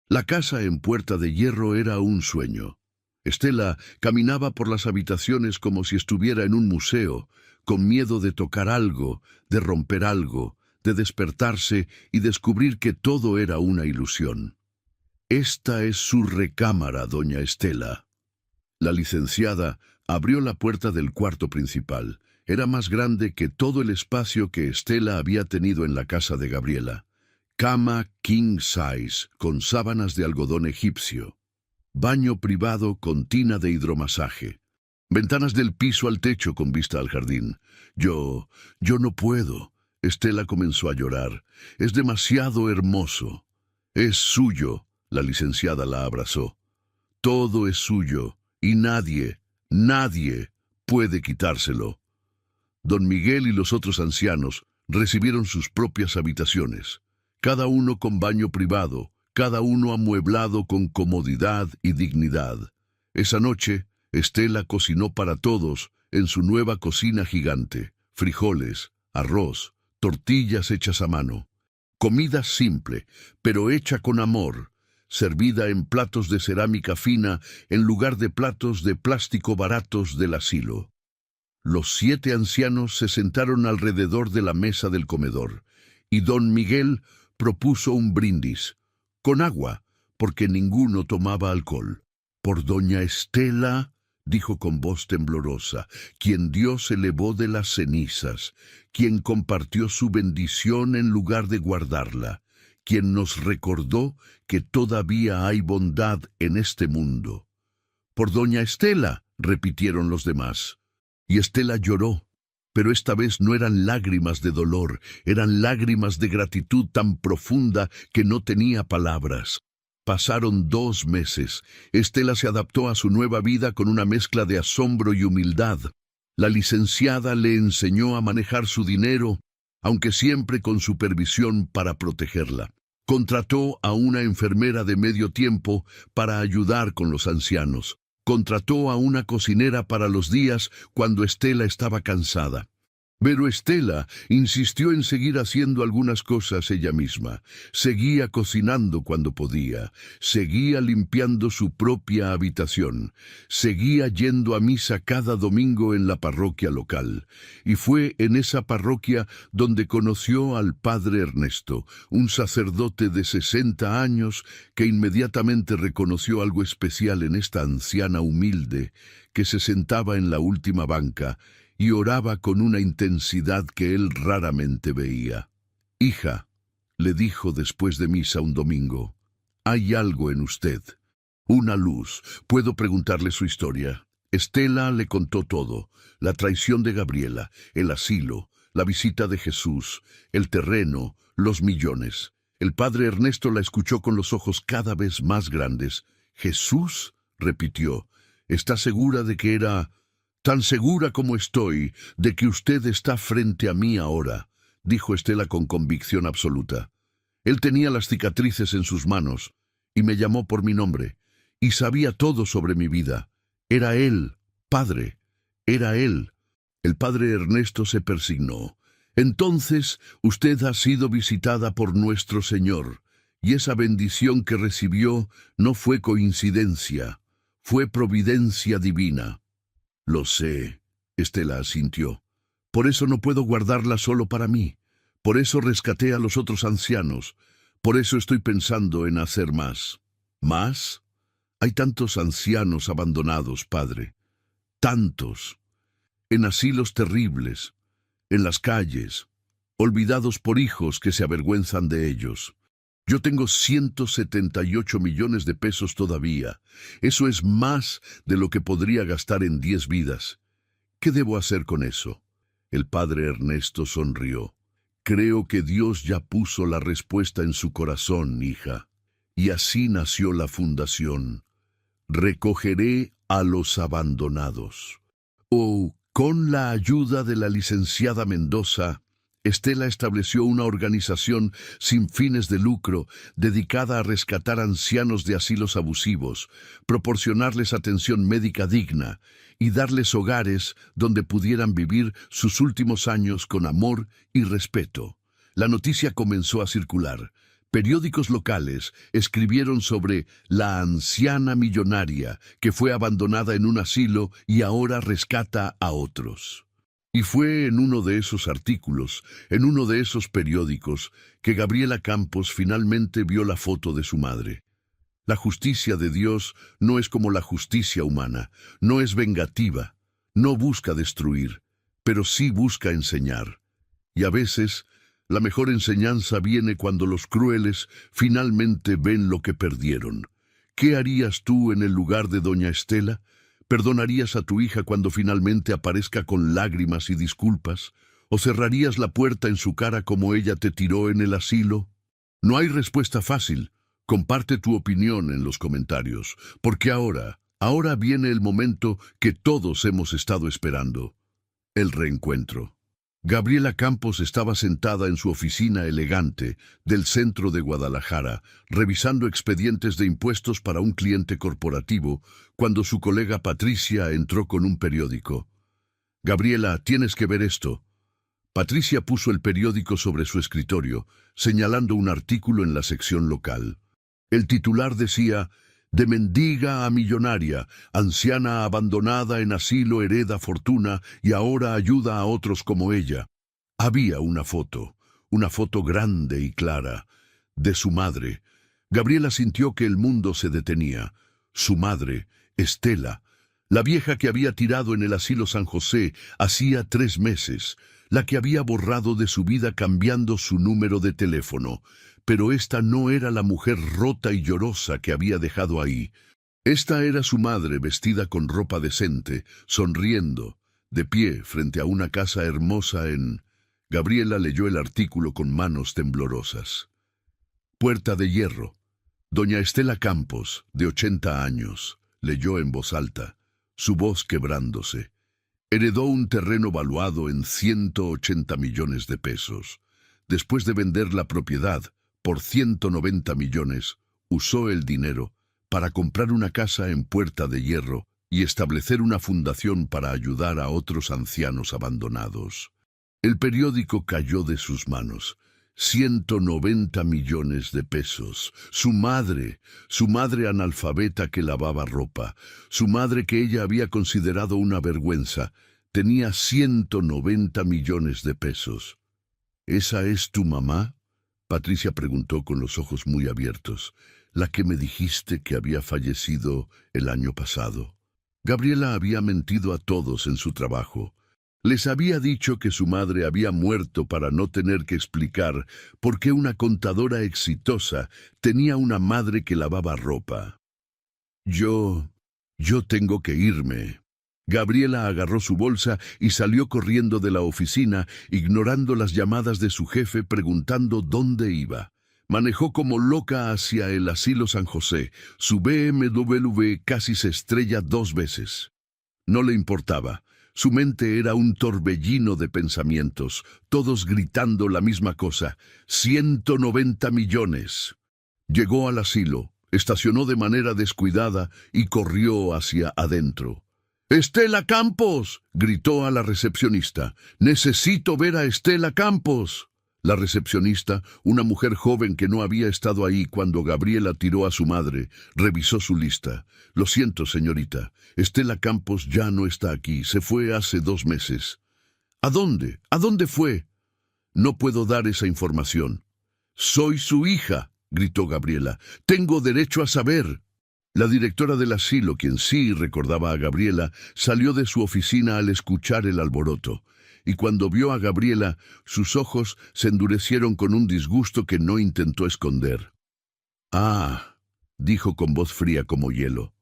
La casa en Puerta de Hierro era un sueño. Estela caminaba por las habitaciones como si estuviera en un museo, con miedo de tocar algo, de romper algo, de despertarse y descubrir que todo era una ilusión. «Esta es su recámara, doña Estela». La licenciada abrió la puerta del cuarto principal. Era más grande que todo el espacio que Estela había tenido en la casa de Gabriela. Cama king size, con sábanas de algodón egipcio. Baño privado con tina de hidromasaje. Ventanas del piso al techo con vista al jardín. Yo no puedo. Estela comenzó a llorar. «Es demasiado hermoso». «Es suyo», la licenciada la abrazó. «Todo es suyo, y nadie puede quitárselo». Don Miguel y los otros ancianos recibieron sus propias habitaciones, cada uno con baño privado, cada uno amueblado con comodidad y dignidad. Esa noche, Estela cocinó para todos en su nueva cocina gigante: frijoles, arroz, tortillas hechas a mano. Comida simple, pero hecha con amor, servida en platos de cerámica fina en lugar de platos de plástico baratos del asilo. Los 7 ancianos se sentaron alrededor de la mesa del comedor, y don Miguel propuso un brindis, con agua, porque ninguno tomaba alcohol. «Por doña Estela», dijo con voz temblorosa, «quien Dios elevó de las cenizas, quien compartió su bendición en lugar de guardarla, quien nos recordó que todavía hay bondad en este mundo». «Por doña Estela», repitieron los demás. Y Estela lloró, pero esta vez no eran lágrimas de dolor, eran lágrimas de gratitud tan profunda que no tenía palabras. Pasaron 2 meses. Estela se adaptó a su nueva vida con una mezcla de asombro y humildad. La licenciada le enseñó a manejar su dinero, aunque siempre con supervisión para protegerla. Contrató a una enfermera de medio tiempo para ayudar con los ancianos. Contrató a una cocinera para los días cuando Estela estaba cansada. Pero Estela insistió en seguir haciendo algunas cosas ella misma. Seguía cocinando cuando podía, seguía limpiando su propia habitación, seguía yendo a misa cada domingo en la parroquia local. Y fue en esa parroquia donde conoció al padre Ernesto, un sacerdote de 60 años que inmediatamente reconoció algo especial en esta anciana humilde que se sentaba en la última banca y oraba con una intensidad que él raramente veía. «Hija», le dijo después de misa un domingo, «hay algo en usted, una luz. Puedo preguntarle su historia». Estela le contó todo: la traición de Gabriela, el asilo, la visita de Jesús, el terreno, los millones. El padre Ernesto la escuchó con los ojos cada vez más grandes. «¿Jesús?», repitió. «¿Está segura de que era...?» «Tan segura como estoy de que usted está frente a mí ahora», dijo Estela con convicción absoluta. Él tenía las cicatrices en sus manos y me llamó por mi nombre y sabía todo sobre mi vida. Era él, padre, era él. El padre Ernesto se persignó. «Entonces usted ha sido visitada por nuestro Señor, y esa bendición que recibió no fue coincidencia, fue providencia divina». «Lo sé», Estela asintió. «Por eso no puedo guardarla solo para mí. Por eso rescaté a los otros ancianos. Por eso estoy pensando en hacer más». «¿Más? Hay tantos ancianos abandonados, padre. Tantos». en asilos terribles, en las calles, olvidados por hijos que se avergüenzan de ellos. Yo tengo 178 millones de pesos todavía. Eso es más de lo que podría gastar en 10 vidas. ¿Qué debo hacer con eso? El padre Ernesto sonrió. Creo que Dios ya puso la respuesta en su corazón, hija. Y así nació la fundación. Recogeré a los abandonados. Con la ayuda de la licenciada Mendoza, Estela estableció una organización sin fines de lucro dedicada a rescatar ancianos de asilos abusivos, proporcionarles atención médica digna y darles hogares donde pudieran vivir sus últimos años con amor y respeto. La noticia comenzó a circular. Periódicos locales escribieron sobre la anciana millonaria que fue abandonada en un asilo y ahora rescata a otros. Y fue en uno de esos artículos, en uno de esos periódicos, que Gabriela Campos finalmente vio la foto de su madre. La justicia de Dios no es como la justicia humana, no es vengativa, no busca destruir, pero sí busca enseñar. Y a veces, la mejor enseñanza viene cuando los crueles finalmente ven lo que perdieron. ¿Qué harías tú en el lugar de doña Estela? ¿Perdonarías a tu hija cuando finalmente aparezca con lágrimas y disculpas? ¿O cerrarías la puerta en su cara como ella te tiró en el asilo? No hay respuesta fácil. Comparte tu opinión en los comentarios, porque ahora viene el momento que todos hemos estado esperando. El reencuentro. Gabriela Campos estaba sentada en su oficina elegante del centro de Guadalajara, revisando expedientes de impuestos para un cliente corporativo, cuando su colega Patricia entró con un periódico. «Gabriela, tienes que ver esto». Patricia puso el periódico sobre su escritorio, señalando un artículo en la sección local. El titular decía: «De mendiga a millonaria, anciana abandonada en asilo hereda fortuna y ahora ayuda a otros como ella». Había una foto grande y clara, de su madre. Gabriela sintió que el mundo se detenía. Su madre, Estela, la vieja que había tirado en el asilo San José hacía 3 meses, la que había borrado de su vida cambiando su número de teléfono. Pero esta no era la mujer rota y llorosa que había dejado ahí. Esta era su madre vestida con ropa decente, sonriendo, de pie frente a una casa hermosa en... Gabriela leyó el artículo con manos temblorosas. Puerta de Hierro. Doña Estela Campos, de 80 años, leyó en voz alta, su voz quebrándose. Heredó un terreno valuado en 180 millones de pesos. Después de vender la propiedad por 190 millones, usó el dinero para comprar una casa en Puerta de Hierro y establecer una fundación para ayudar a otros ancianos abandonados. El periódico cayó de sus manos. 190 millones de pesos. Su madre analfabeta que lavaba ropa, su madre que ella había considerado una vergüenza, tenía 190 millones de pesos. ¿Esa es tu mamá?, Patricia preguntó con los ojos muy abiertos. «¿La que me dijiste que había fallecido el año pasado?» Gabriela había mentido a todos en su trabajo. Les había dicho que su madre había muerto para no tener que explicar por qué una contadora exitosa tenía una madre que lavaba ropa. Yo tengo que irme». Gabriela agarró su bolsa y salió corriendo de la oficina, ignorando las llamadas de su jefe preguntando dónde iba. Manejó como loca hacia el asilo San José. Su BMW casi se estrella 2 veces. No le importaba. Su mente era un torbellino de pensamientos, todos gritando la misma cosa: 190 millones. Llegó al asilo, estacionó de manera descuidada y corrió hacia adentro. «¡Estela Campos!», gritó a la recepcionista. «¡Necesito ver a Estela Campos!». La recepcionista, una mujer joven que no había estado ahí cuando Gabriela tiró a su madre, revisó su lista. «Lo siento, señorita. Estela Campos ya no está aquí. Se fue hace 2 meses». «¿A dónde? ¿A dónde fue?». «No puedo dar esa información». «Soy su hija», gritó Gabriela. «Tengo derecho a saber». La directora del asilo, quien sí recordaba a Gabriela, salió de su oficina al escuchar el alboroto, y cuando vio a Gabriela, sus ojos se endurecieron con un disgusto que no intentó esconder. «Ah», dijo con voz fría como hielo,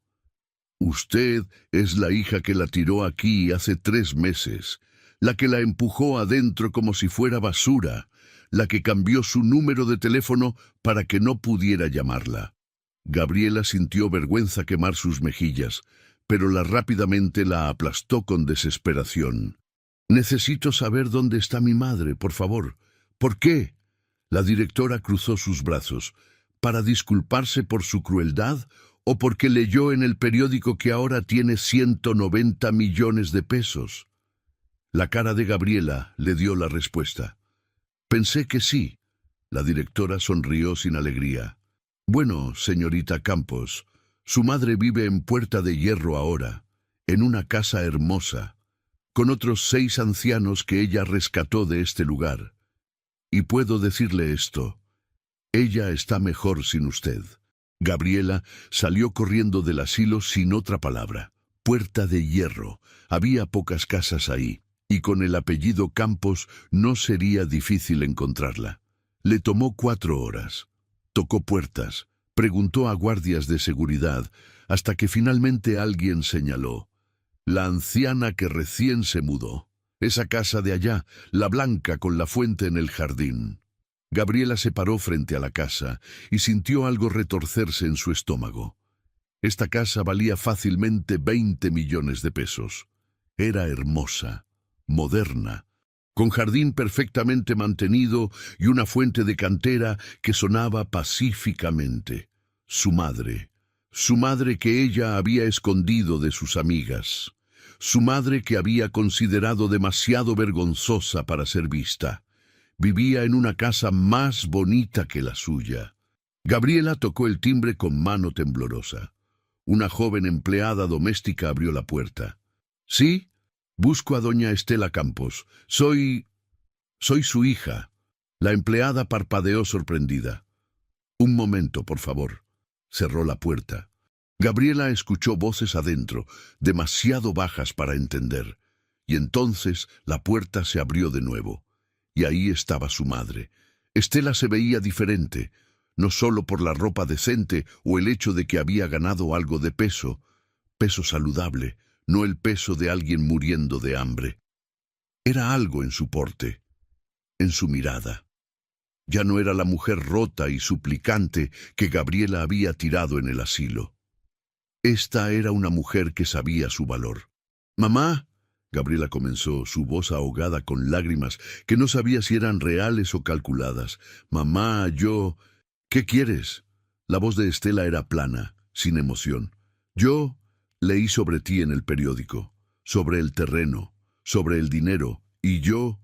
«usted es la hija que la tiró aquí hace 3 meses, la que la empujó adentro como si fuera basura, la que cambió su número de teléfono para que no pudiera llamarla». Gabriela sintió vergüenza quemar sus mejillas, pero rápidamente la aplastó con desesperación. «Necesito saber dónde está mi madre, por favor». «¿Por qué?». La directora cruzó sus brazos. ¿Para disculparse por su crueldad o porque leyó en el periódico que ahora tiene 190 millones de pesos? La cara de Gabriela le dio la respuesta. «Pensé que sí». La directora sonrió sin alegría. «Bueno, señorita Campos, su madre vive en Puerta de Hierro ahora, en una casa hermosa, con otros 6 ancianos que ella rescató de este lugar. Y puedo decirle esto, ella está mejor sin usted». Gabriela salió corriendo del asilo sin otra palabra. Puerta de Hierro. Había pocas casas ahí, y con el apellido Campos no sería difícil encontrarla. Le tomó 4 horas. Tocó puertas, preguntó a guardias de seguridad, hasta que finalmente alguien señaló. La anciana que recién se mudó. Esa casa de allá, la blanca con la fuente en el jardín. Gabriela se paró frente a la casa y sintió algo retorcerse en su estómago. Esta casa valía fácilmente 20 millones de pesos. Era hermosa, moderna, con jardín perfectamente mantenido y una fuente de cantera que sonaba pacíficamente. Su madre que ella había escondido de sus amigas, su madre que había considerado demasiado vergonzosa para ser vista. Vivía en una casa más bonita que la suya. Gabriela tocó el timbre con mano temblorosa. Una joven empleada doméstica abrió la puerta. «¿Sí? Busco a doña Estela Campos. Soy su hija». La empleada parpadeó sorprendida. «Un momento, por favor». Cerró la puerta. Gabriela escuchó voces adentro, demasiado bajas para entender. Y entonces la puerta se abrió de nuevo. Y ahí estaba su madre. Estela se veía diferente, no solo por la ropa decente o el hecho de que había ganado algo de peso saludable, no el peso de alguien muriendo de hambre. Era algo en su porte, en su mirada. Ya no era la mujer rota y suplicante que Gabriela había tirado en el asilo. Esta era una mujer que sabía su valor. «Mamá», Gabriela comenzó, su voz ahogada con lágrimas que no sabía si eran reales o calculadas. «Mamá, yo...» «¿Qué quieres?». La voz de Estela era plana, sin emoción. «Yo leí sobre ti en el periódico, sobre el terreno, sobre el dinero, y yo...».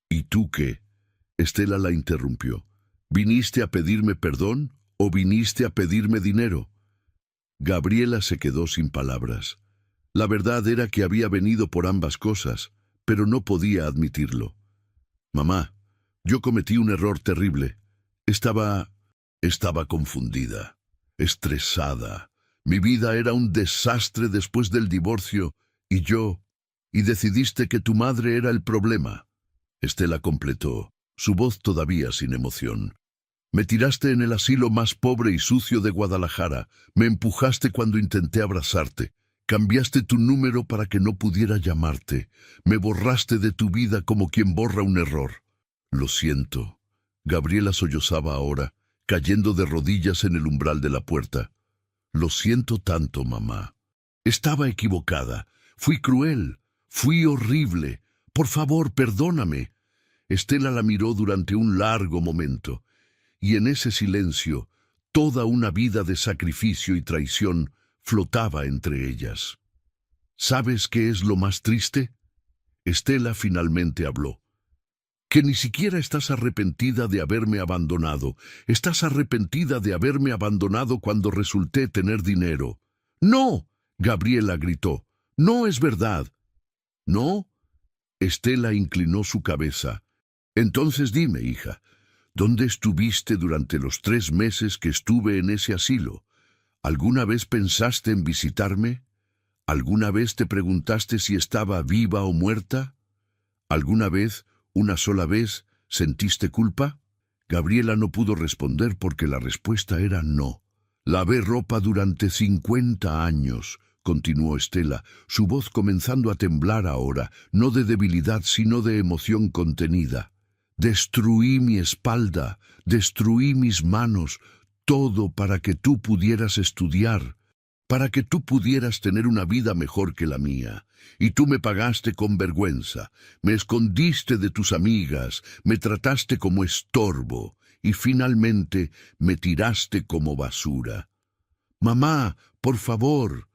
«¿Y tú qué?». Estela la interrumpió. «¿Viniste a pedirme perdón o viniste a pedirme dinero?». Gabriela se quedó sin palabras. La verdad era que había venido por ambas cosas, pero no podía admitirlo. «Mamá, yo cometí un error terrible. Estaba confundida, estresada. Mi vida era un desastre después del divorcio, y decidiste que tu madre era el problema». Estela completó, su voz todavía sin emoción. «Me tiraste en el asilo más pobre y sucio de Guadalajara, me empujaste cuando intenté abrazarte, cambiaste tu número para que no pudiera llamarte, me borraste de tu vida como quien borra un error». «Lo siento». Gabriela sollozaba ahora, cayendo de rodillas en el umbral de la puerta. «Lo siento tanto, mamá. Estaba equivocada, fui cruel, fui horrible. Por favor, perdóname». Estela la miró durante un largo momento, y en ese silencio, toda una vida de sacrificio y traición flotaba entre ellas. «¿Sabes qué es lo más triste?». Estela finalmente habló. «Que ni siquiera estás arrepentida de haberme abandonado. Estás arrepentida de haberme abandonado cuando resulté tener dinero». «¡No!», Gabriela gritó. «No es verdad». «¿No?». Estela inclinó su cabeza. «Entonces dime, hija, ¿dónde estuviste durante los 3 meses que estuve en ese asilo? ¿Alguna vez pensaste en visitarme? ¿Alguna vez te preguntaste si estaba viva o muerta? ¿Alguna vez, una sola vez, sentiste culpa? Gabriela no pudo responder porque la respuesta era no. Lavé ropa durante 50 años, continuó Estela, su voz comenzando a temblar ahora, no de debilidad sino de emoción contenida. Destruí mi espalda, destruí mis manos, todo para que tú pudieras estudiar, para que tú pudieras tener una vida mejor que la mía. Y tú me pagaste con vergüenza, me escondiste de tus amigas, me trataste como estorbo, y finalmente me tiraste como basura. Mamá, por favor.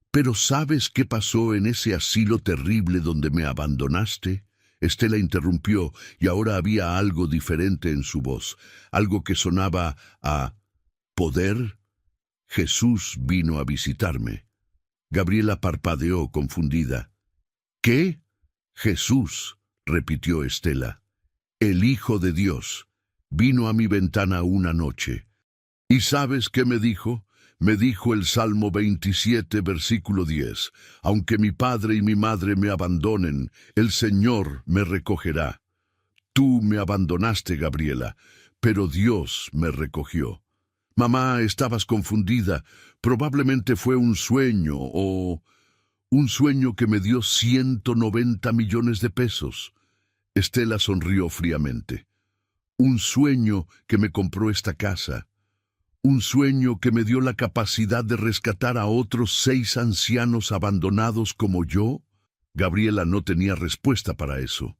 ¿Pero sabes qué pasó en ese asilo terrible donde me abandonaste? Estela interrumpió, y ahora había algo diferente en su voz, algo que sonaba a poder. Jesús vino a visitarme. Gabriela parpadeó confundida. ¿Qué? Jesús, repitió Estela. El Hijo de Dios vino a mi ventana una noche. ¿Y sabes qué me dijo? Me dijo el Salmo 27, versículo 10. Aunque mi padre y mi madre me abandonen, el Señor me recogerá. Tú me abandonaste, Gabriela, pero Dios me recogió. Mamá, estabas confundida. Probablemente fue un sueño o un sueño que me dio 190 millones de pesos. Estela sonrió fríamente. Un sueño que me compró esta casa. Un sueño que me dio la capacidad de rescatar a otros 6 ancianos abandonados como yo. Gabriela no tenía respuesta para eso.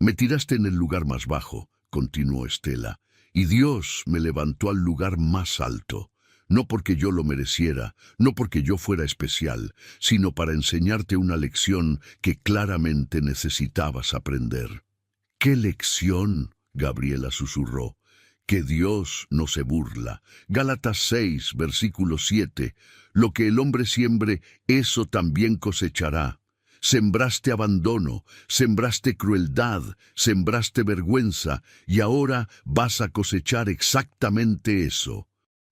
Me tiraste en el lugar más bajo, continuó Estela. Y Dios me levantó al lugar más alto, no porque yo lo mereciera, no porque yo fuera especial, sino para enseñarte una lección que claramente necesitabas aprender. ¿Qué lección? Gabriela susurró. Que Dios no se burla. Gálatas 6, versículo 7. Lo que el hombre siembre, eso también cosechará. Sembraste abandono, sembraste crueldad, sembraste vergüenza, y ahora vas a cosechar exactamente eso.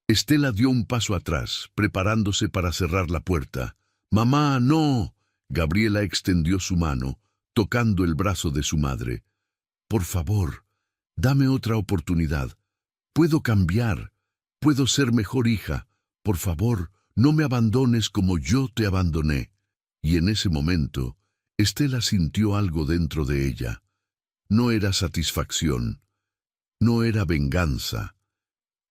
Estela dio un paso atrás, preparándose para cerrar la puerta. «¡Mamá, no!». Gabriela extendió su mano, tocando el brazo de su madre. «Por favor, dame otra oportunidad. Puedo cambiar, puedo ser mejor hija. Por favor, no me abandones como yo te abandoné». Y en ese momento, Estela sintió algo dentro de ella. No era satisfacción, no era venganza,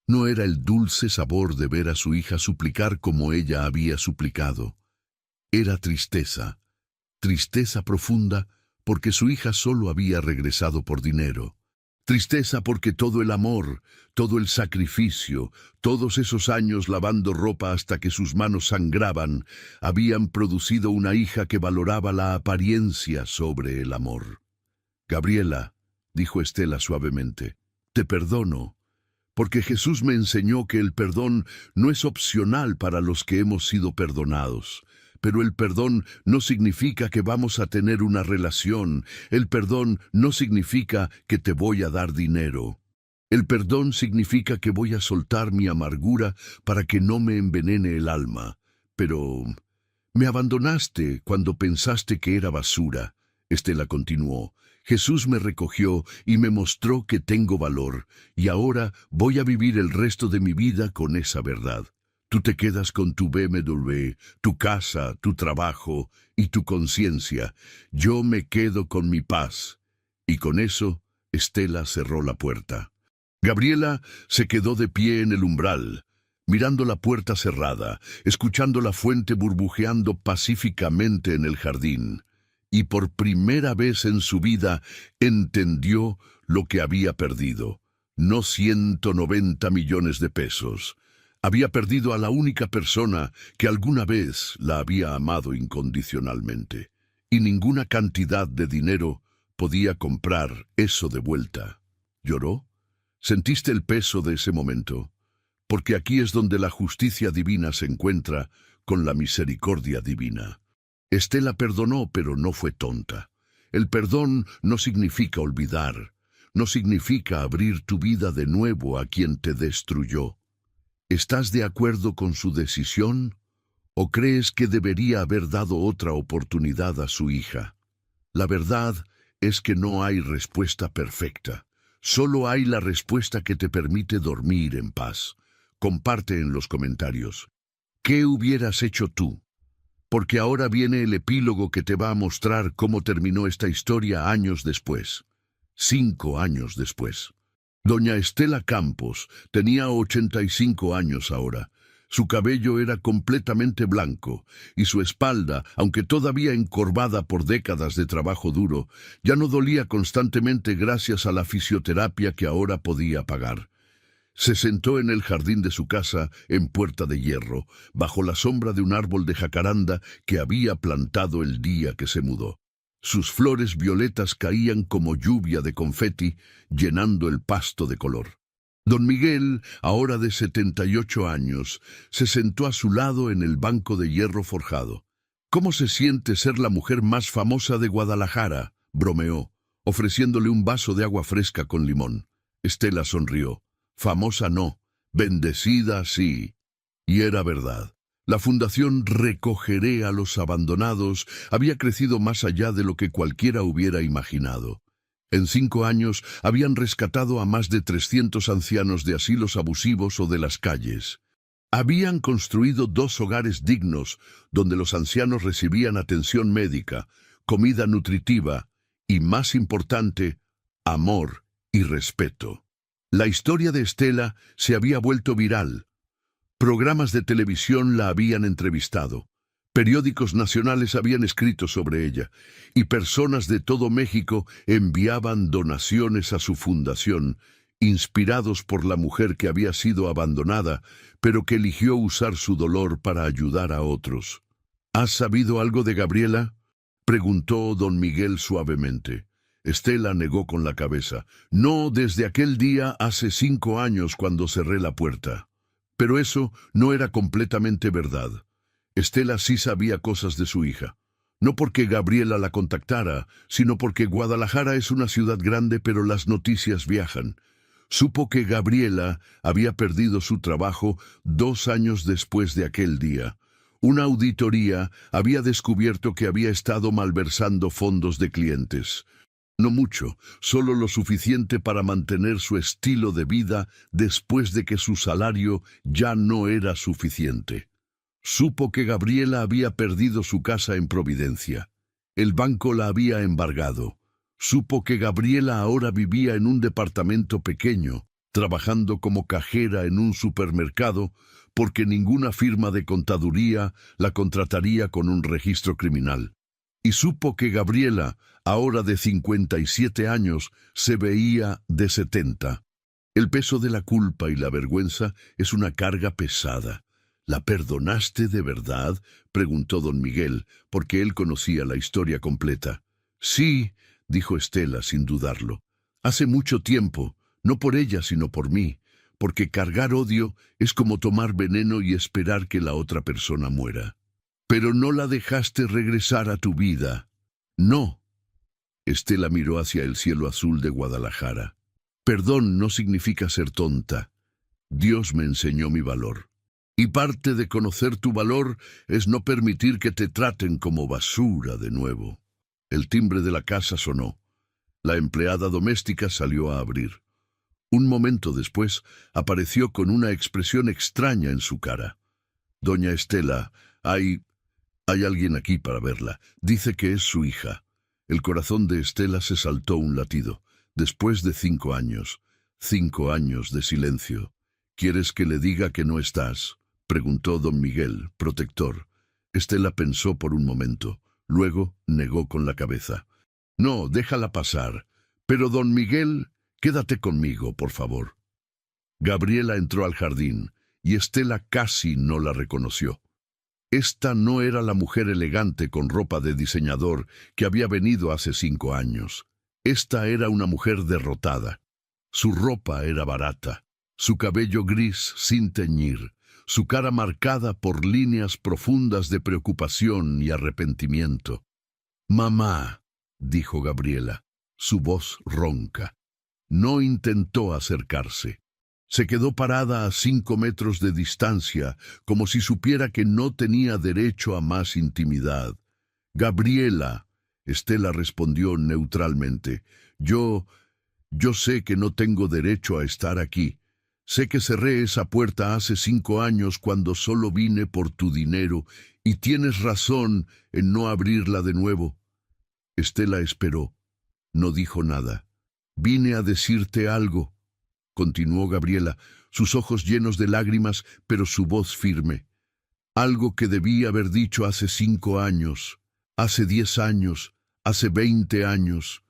no era el dulce sabor de ver a su hija suplicar como ella había suplicado. Era tristeza, tristeza profunda porque su hija solo había regresado por dinero. Tristeza porque todo el amor, todo el sacrificio, todos esos años lavando ropa hasta que sus manos sangraban, habían producido una hija que valoraba la apariencia sobre el amor. «Gabriela», dijo Estela suavemente, «te perdono, porque Jesús me enseñó que el perdón no es opcional para los que hemos sido perdonados. Pero el perdón no significa que vamos a tener una relación. El perdón no significa que te voy a dar dinero. El perdón significa que voy a soltar mi amargura para que no me envenene el alma. Pero me abandonaste cuando pensaste que era basura». Estela continuó. «Jesús me recogió y me mostró que tengo valor, y ahora voy a vivir el resto de mi vida con esa verdad. Tú te quedas con tu BMW, tu casa, tu trabajo y tu conciencia. Yo me quedo con mi paz». Y con eso, Estela cerró la puerta. Gabriela se quedó de pie en el umbral, mirando la puerta cerrada, escuchando la fuente burbujeando pacíficamente en el jardín. Y por primera vez en su vida entendió lo que había perdido. No 190 millones de pesos. Había perdido a la única persona que alguna vez la había amado incondicionalmente, y ninguna cantidad de dinero podía comprar eso de vuelta. ¿Lloró? ¿Sentiste el peso de ese momento? Porque aquí es donde la justicia divina se encuentra con la misericordia divina. Estela perdonó, pero no fue tonta. El perdón no significa olvidar, no significa abrir tu vida de nuevo a quien te destruyó. ¿Estás de acuerdo con su decisión o crees que debería haber dado otra oportunidad a su hija? La verdad es que no hay respuesta perfecta. Solo hay la respuesta que te permite dormir en paz. Comparte en los comentarios. ¿Qué hubieras hecho tú? Porque ahora viene el epílogo que te va a mostrar cómo terminó esta historia años después. 5 años después. Doña Estela Campos tenía 85 años ahora. Su cabello era completamente blanco y su espalda, aunque todavía encorvada por décadas de trabajo duro, ya no dolía constantemente gracias a la fisioterapia que ahora podía pagar. Se sentó en el jardín de su casa en Puerta de Hierro, bajo la sombra de un árbol de jacaranda que había plantado el día que se mudó. Sus flores violetas caían como lluvia de confeti, llenando el pasto de color. Don Miguel, ahora de 78 años, se sentó a su lado en el banco de hierro forjado. «¿Cómo se siente ser la mujer más famosa de Guadalajara?», bromeó, ofreciéndole un vaso de agua fresca con limón. Estela sonrió. «Famosa no, bendecida sí». Y era verdad. La Fundación Recogeré a los Abandonados había crecido más allá de lo que cualquiera hubiera imaginado. En 5 años habían rescatado a más de 300 ancianos de asilos abusivos o de las calles. Habían construido 2 hogares dignos donde los ancianos recibían atención médica, comida nutritiva y, más importante, amor y respeto. La historia de Estela se había vuelto viral. Programas de televisión la habían entrevistado. Periódicos nacionales habían escrito sobre ella, y personas de todo México enviaban donaciones a su fundación, inspirados por la mujer que había sido abandonada, pero que eligió usar su dolor para ayudar a otros. «¿Has sabido algo de Gabriela?», preguntó don Miguel suavemente. Estela negó con la cabeza. «No, desde aquel día hace 5 años cuando cerré la puerta». Pero eso no era completamente verdad. Estela sí sabía cosas de su hija. No porque Gabriela la contactara, sino porque Guadalajara es una ciudad grande, pero las noticias viajan. Supo que Gabriela había perdido su trabajo 2 años después de aquel día. Una auditoría había descubierto que había estado malversando fondos de clientes. No mucho, solo lo suficiente para mantener su estilo de vida después de que su salario ya no era suficiente. Supo que Gabriela había perdido su casa en Providencia. El banco la había embargado. Supo que Gabriela ahora vivía en un departamento pequeño, trabajando como cajera en un supermercado, porque ninguna firma de contaduría la contrataría con un registro criminal. Y supo que Gabriela, ahora de 57 años, se veía de 70. El peso de la culpa y la vergüenza es una carga pesada. ¿La perdonaste de verdad?, preguntó don Miguel, porque él conocía la historia completa. «Sí», dijo Estela sin dudarlo. «Hace mucho tiempo, no por ella sino por mí, porque cargar odio es como tomar veneno y esperar que la otra persona muera». «Pero no la dejaste regresar a tu vida». «No». Estela miró hacia el cielo azul de Guadalajara. «Perdón no significa ser tonta. Dios me enseñó mi valor. Y parte de conocer tu valor es no permitir que te traten como basura de nuevo». El timbre de la casa sonó. La empleada doméstica salió a abrir. Un momento después apareció con una expresión extraña en su cara. «Doña Estela, hay alguien aquí para verla. Dice que es su hija». El corazón de Estela se saltó un latido. Después de 5 años. 5 años de silencio. «¿Quieres que le diga que no estás?», preguntó don Miguel, protector. Estela pensó por un momento. Luego negó con la cabeza. «No, déjala pasar. Pero don Miguel, quédate conmigo, por favor». Gabriela entró al jardín, y Estela casi no la reconoció. Esta no era la mujer elegante con ropa de diseñador que había venido hace 5 años. Esta era una mujer derrotada. Su ropa era barata, su cabello gris sin teñir, su cara marcada por líneas profundas de preocupación y arrepentimiento. «Mamá», dijo Gabriela, su voz ronca. No intentó acercarse. Se quedó parada a 5 metros de distancia, como si supiera que no tenía derecho a más intimidad. Gabriela, Estela respondió neutralmente, yo sé que no tengo derecho a estar aquí. Sé que cerré esa puerta hace 5 años cuando solo vine por tu dinero, y tienes razón en no abrirla de nuevo. Estela esperó. No dijo nada. Vine a decirte algo, continuó Gabriela, sus ojos llenos de lágrimas, pero su voz firme. Algo que debí haber dicho hace 5 años, hace 10 años, hace 20 años.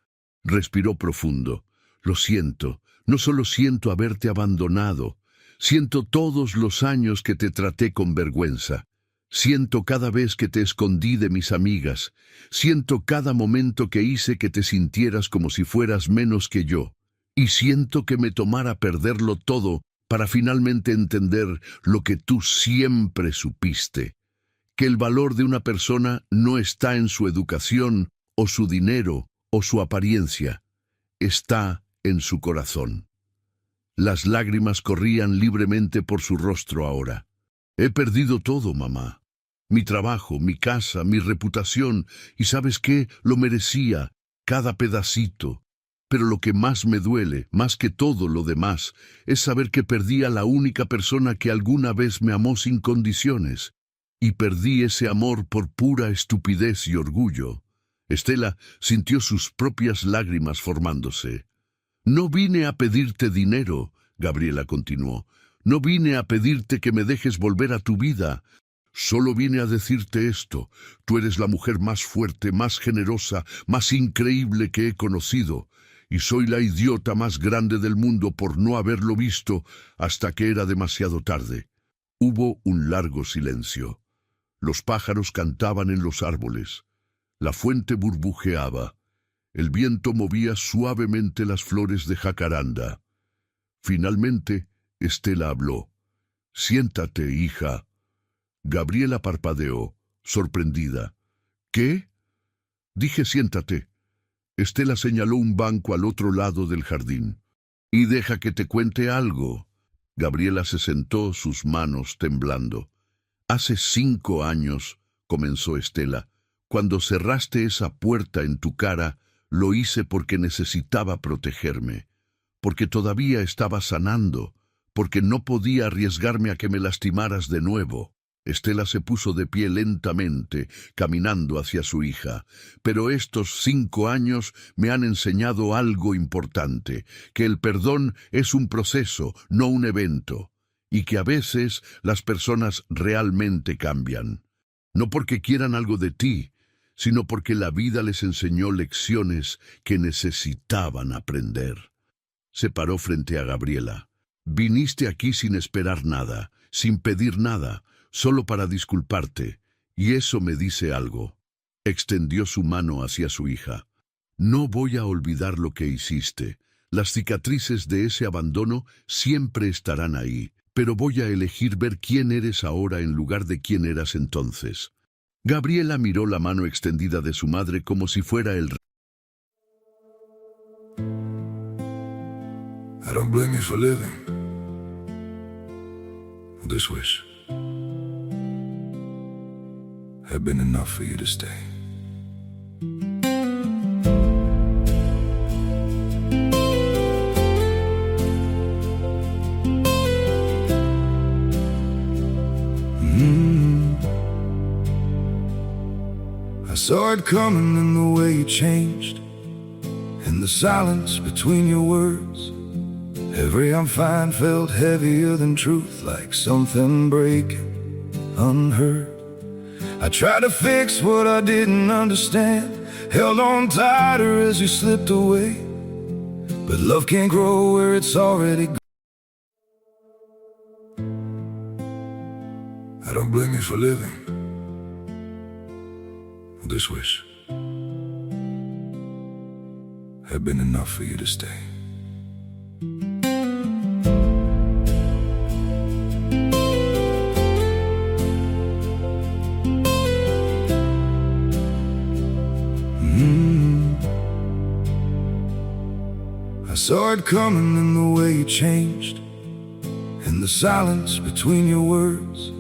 Respiró profundo. Lo siento, no solo siento haberte abandonado, siento todos los años que te traté con vergüenza. Siento cada vez que te escondí de mis amigas, siento cada momento que hice que te sintieras como si fueras menos que yo, y siento que me tomara perderlo todo para finalmente entender lo que tú siempre supiste, que el valor de una persona no está en su educación, o su dinero, o su apariencia, está en su corazón. Las lágrimas corrían libremente por su rostro ahora. He perdido todo, mamá. Mi trabajo, mi casa, mi reputación, y ¿sabes qué? Lo merecía, cada pedacito. Pero lo que más me duele, más que todo lo demás, es saber que perdí a la única persona que alguna vez me amó sin condiciones. Y perdí ese amor por pura estupidez y orgullo. Estela sintió sus propias lágrimas formándose. No vine a pedirte dinero, Gabriela continuó. No vine a pedirte que me dejes volver a tu vida. Solo vine a decirte esto. Tú eres la mujer más fuerte, más generosa, más increíble que he conocido. Y soy la idiota más grande del mundo por no haberlo visto hasta que era demasiado tarde. Hubo un largo silencio. Los pájaros cantaban en los árboles. La fuente burbujeaba. El viento movía suavemente las flores de jacaranda. Finalmente, Estela habló. Siéntate, hija. Gabriela parpadeó, sorprendida. ¿Qué? Dije siéntate. Estela señaló un banco al otro lado del jardín. Y deja que te cuente algo. Gabriela se sentó, sus manos temblando. Hace 5 años, comenzó Estela, cuando cerraste esa puerta en tu cara, lo hice porque necesitaba protegerme, porque todavía estaba sanando, porque no podía arriesgarme a que me lastimaras de nuevo. Estela se puso de pie lentamente, caminando hacia su hija. Pero estos 5 años me han enseñado algo importante, que el perdón es un proceso, no un evento, y que a veces las personas realmente cambian. No porque quieran algo de ti, sino porque la vida les enseñó lecciones que necesitaban aprender. Se paró frente a Gabriela. Viniste aquí sin esperar nada, sin pedir nada, solo para disculparte, y eso me dice algo. Extendió su mano hacia su hija. No voy a olvidar lo que hiciste. Las cicatrices de ese abandono siempre estarán ahí, pero voy a elegir ver quién eres ahora en lugar de quién eras entonces. Gabriela miró la mano extendida de su madre como si fuera el... I don't blame you for living this wish had been enough for you to stay. I saw it coming in the way you changed, in the silence between your words. Every I'm fine felt heavier than truth, like something breaking unheard. I tried to fix what I didn't understand, held on tighter as you slipped away. But love can't grow where it's already gone. I don't blame you for living this wish had been enough for you to stay. I saw it coming in the way you changed, In the silence between your words,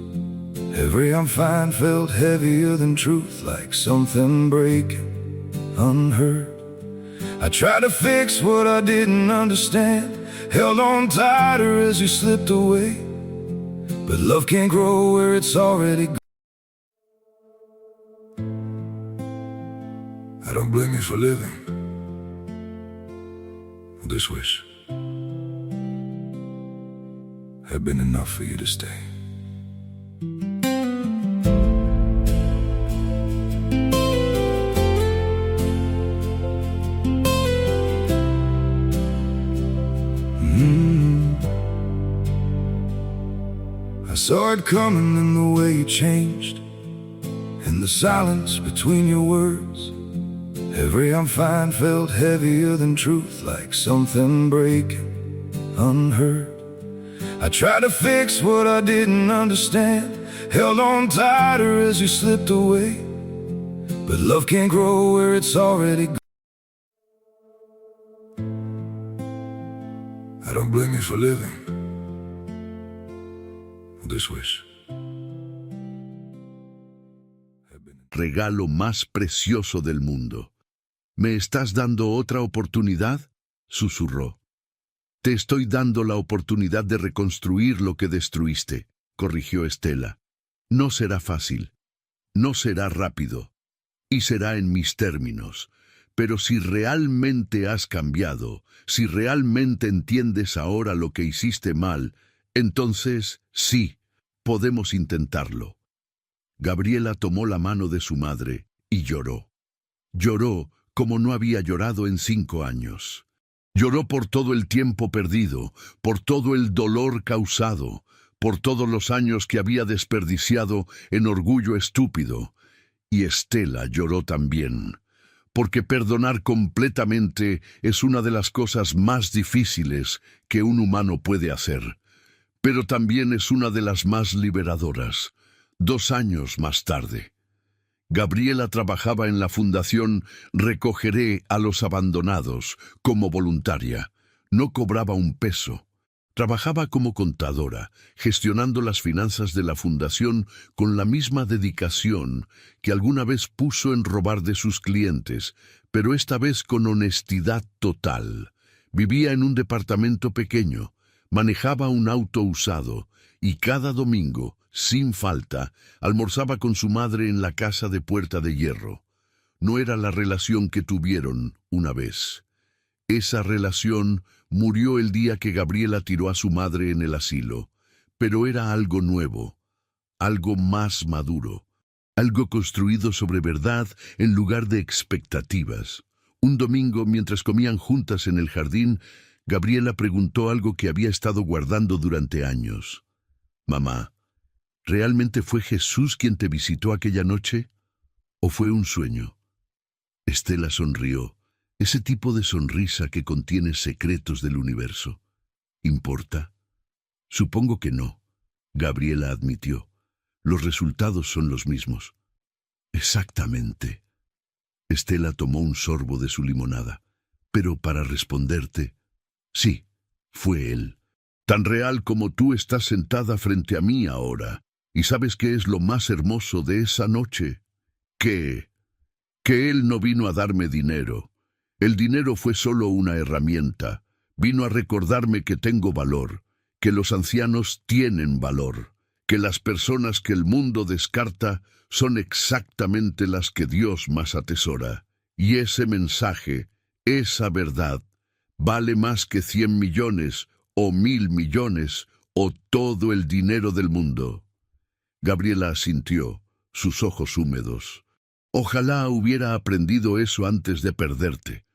every I'm fine felt heavier than truth, like something breaking unheard. I tried to fix what I didn't understand, held on tighter as you slipped away. But love can't grow where it's already gone. I don't blame you for living this wish had been enough for you to stay. I saw it coming in the way you changed, in the silence between your words. Every I'm fine felt heavier than truth, like something breaking unheard. I tried to fix what I didn't understand, held on tighter as you slipped away. But love can't grow where it's already gone. I don't blame you for living this wish. Regalo más precioso del mundo. ¿Me estás dando otra oportunidad?, susurró. Te estoy dando la oportunidad de reconstruir lo que destruiste, corrigió Estela. No será fácil, no será rápido, y será en mis términos. Pero si realmente has cambiado, si realmente entiendes ahora lo que hiciste mal, entonces sí, podemos intentarlo. Gabriela tomó la mano de su madre y lloró. Lloró como no había llorado en 5 años. Lloró por todo el tiempo perdido, por todo el dolor causado, por todos los años que había desperdiciado en orgullo estúpido. Y Estela lloró también, porque perdonar completamente es una de las cosas más difíciles que un humano puede hacer, pero también es una de las más liberadoras. 2 años más tarde, Gabriela trabajaba en la fundación Recogeré a los Abandonados como voluntaria. No cobraba un peso. Trabajaba como contadora, gestionando las finanzas de la fundación con la misma dedicación que alguna vez puso en robar de sus clientes, pero esta vez con honestidad total. Vivía en un departamento pequeño, manejaba un auto usado y cada domingo, sin falta, almorzaba con su madre en la casa de Puerta de Hierro. No era la relación que tuvieron una vez. Esa relación murió el día que Gabriela tiró a su madre en el asilo, pero era algo nuevo, algo más maduro, algo construido sobre verdad en lugar de expectativas. Un domingo, mientras comían juntas en el jardín, Gabriela preguntó algo que había estado guardando durante años. «Mamá, ¿realmente fue Jesús quien te visitó aquella noche? ¿O fue un sueño?» Estela sonrió, ese tipo de sonrisa que contiene secretos del universo. ¿Importa? Supongo que no, Gabriela admitió. Los resultados son los mismos. Exactamente. Estela tomó un sorbo de su limonada. Pero para responderte, sí, fue él. Tan real como tú estás sentada frente a mí ahora. ¿Y sabes qué es lo más hermoso de esa noche? Que él no vino a darme dinero. El dinero fue solo una herramienta. Vino a recordarme que tengo valor, que los ancianos tienen valor, que las personas que el mundo descarta son exactamente las que Dios más atesora. Y ese mensaje, esa verdad, vale más que 100 millones o 1000 millones o todo el dinero del mundo. Gabriela asintió, sus ojos húmedos. Ojalá hubiera aprendido eso antes de perderte.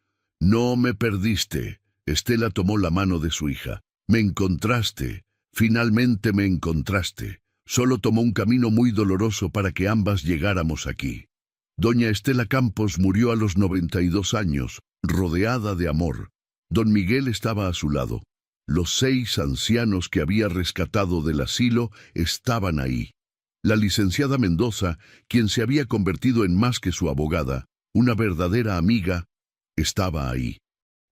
No me perdiste. Estela tomó la mano de su hija. Me encontraste. Finalmente me encontraste. Solo tomó un camino muy doloroso para que ambas llegáramos aquí. Doña Estela Campos murió a los 92 años, rodeada de amor. Don Miguel estaba a su lado. Los 6 ancianos que había rescatado del asilo estaban ahí. La licenciada Mendoza, quien se había convertido en más que su abogada, una verdadera amiga, estaba ahí.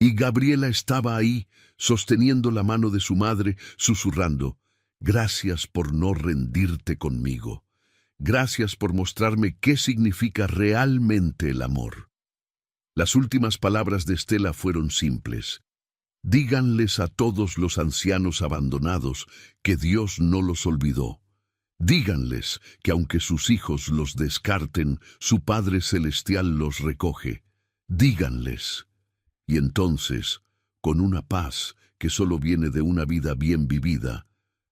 Y Gabriela estaba ahí, sosteniendo la mano de su madre, susurrando, Gracias por no rendirte conmigo. Gracias por mostrarme qué significa realmente el amor. Las últimas palabras de Estela fueron simples. Díganles a todos los ancianos abandonados que Dios no los olvidó. Díganles que aunque sus hijos los descarten, su Padre Celestial los recoge. Díganles. Y entonces, con una paz que solo viene de una vida bien vivida,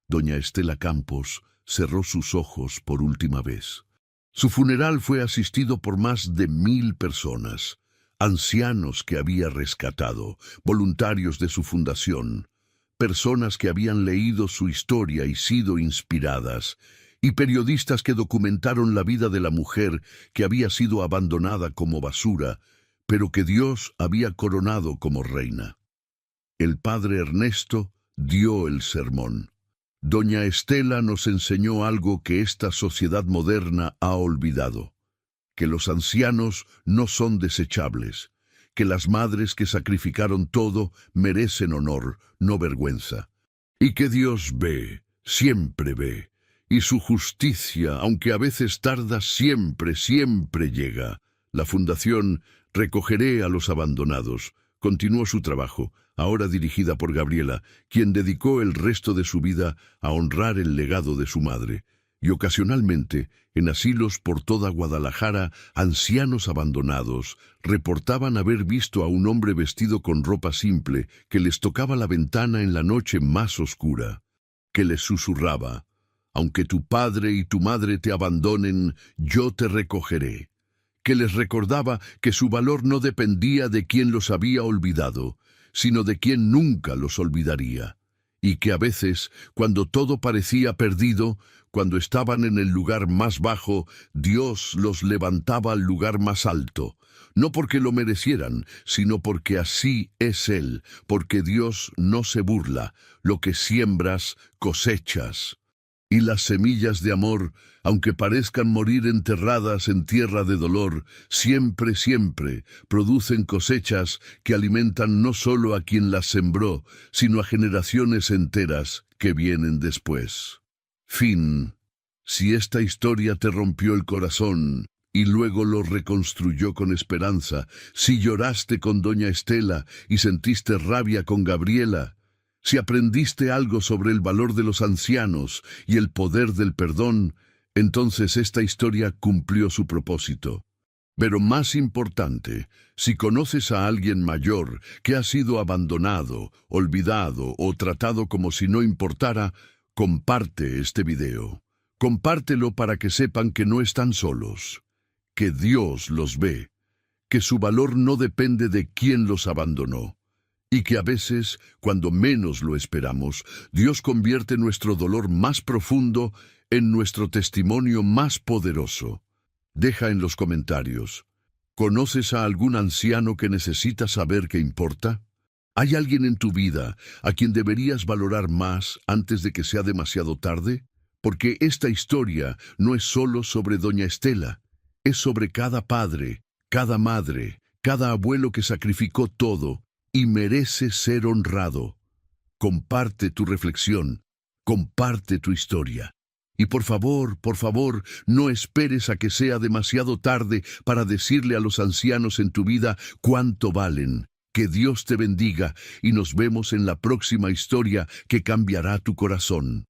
doña Estela Campos cerró sus ojos por última vez. Su funeral fue asistido por más de 1000 personas, ancianos que había rescatado, voluntarios de su fundación, personas que habían leído su historia y sido inspiradas, y periodistas que documentaron la vida de la mujer que había sido abandonada como basura, pero que Dios había coronado como reina. El padre Ernesto dio el sermón. Doña Estela nos enseñó algo que esta sociedad moderna ha olvidado: que los ancianos no son desechables, que las madres que sacrificaron todo merecen honor, no vergüenza, y que Dios ve, siempre ve, y su justicia, aunque a veces tarda, siempre, siempre llega. La Fundación Recogeré a los Abandonados continuó su trabajo, ahora dirigida por Gabriela, quien dedicó el resto de su vida a honrar el legado de su madre. Y ocasionalmente, en asilos por toda Guadalajara, ancianos abandonados reportaban haber visto a un hombre vestido con ropa simple que les tocaba la ventana en la noche más oscura, que les susurraba: «Aunque tu padre y tu madre te abandonen, yo te recogeré», que les recordaba que su valor no dependía de quien los había olvidado, sino de quien nunca los olvidaría, y que a veces, cuando todo parecía perdido, cuando estaban en el lugar más bajo, Dios los levantaba al lugar más alto, no porque lo merecieran, sino porque así es Él, porque Dios no se burla, lo que siembras, cosechas. Y las semillas de amor, aunque parezcan morir enterradas en tierra de dolor, siempre, siempre producen cosechas que alimentan no solo a quien las sembró, sino a generaciones enteras que vienen después. Fin. Si esta historia te rompió el corazón y luego lo reconstruyó con esperanza, si lloraste con doña Estela y sentiste rabia con Gabriela, si aprendiste algo sobre el valor de los ancianos y el poder del perdón, entonces esta historia cumplió su propósito. Pero más importante, si conoces a alguien mayor que ha sido abandonado, olvidado o tratado como si no importara, comparte este video. Compártelo para que sepan que no están solos, que Dios los ve, que su valor no depende de quién los abandonó. Y que a veces, cuando menos lo esperamos, Dios convierte nuestro dolor más profundo en nuestro testimonio más poderoso. Deja en los comentarios: ¿conoces a algún anciano que necesita saber que importa? ¿Hay alguien en tu vida a quien deberías valorar más antes de que sea demasiado tarde? Porque esta historia no es solo sobre doña Estela, es sobre cada padre, cada madre, cada abuelo que sacrificó todo y merece ser honrado. Comparte tu reflexión, comparte tu historia. Y por favor, no esperes a que sea demasiado tarde para decirle a los ancianos en tu vida cuánto valen. Que Dios te bendiga y nos vemos en la próxima historia que cambiará tu corazón.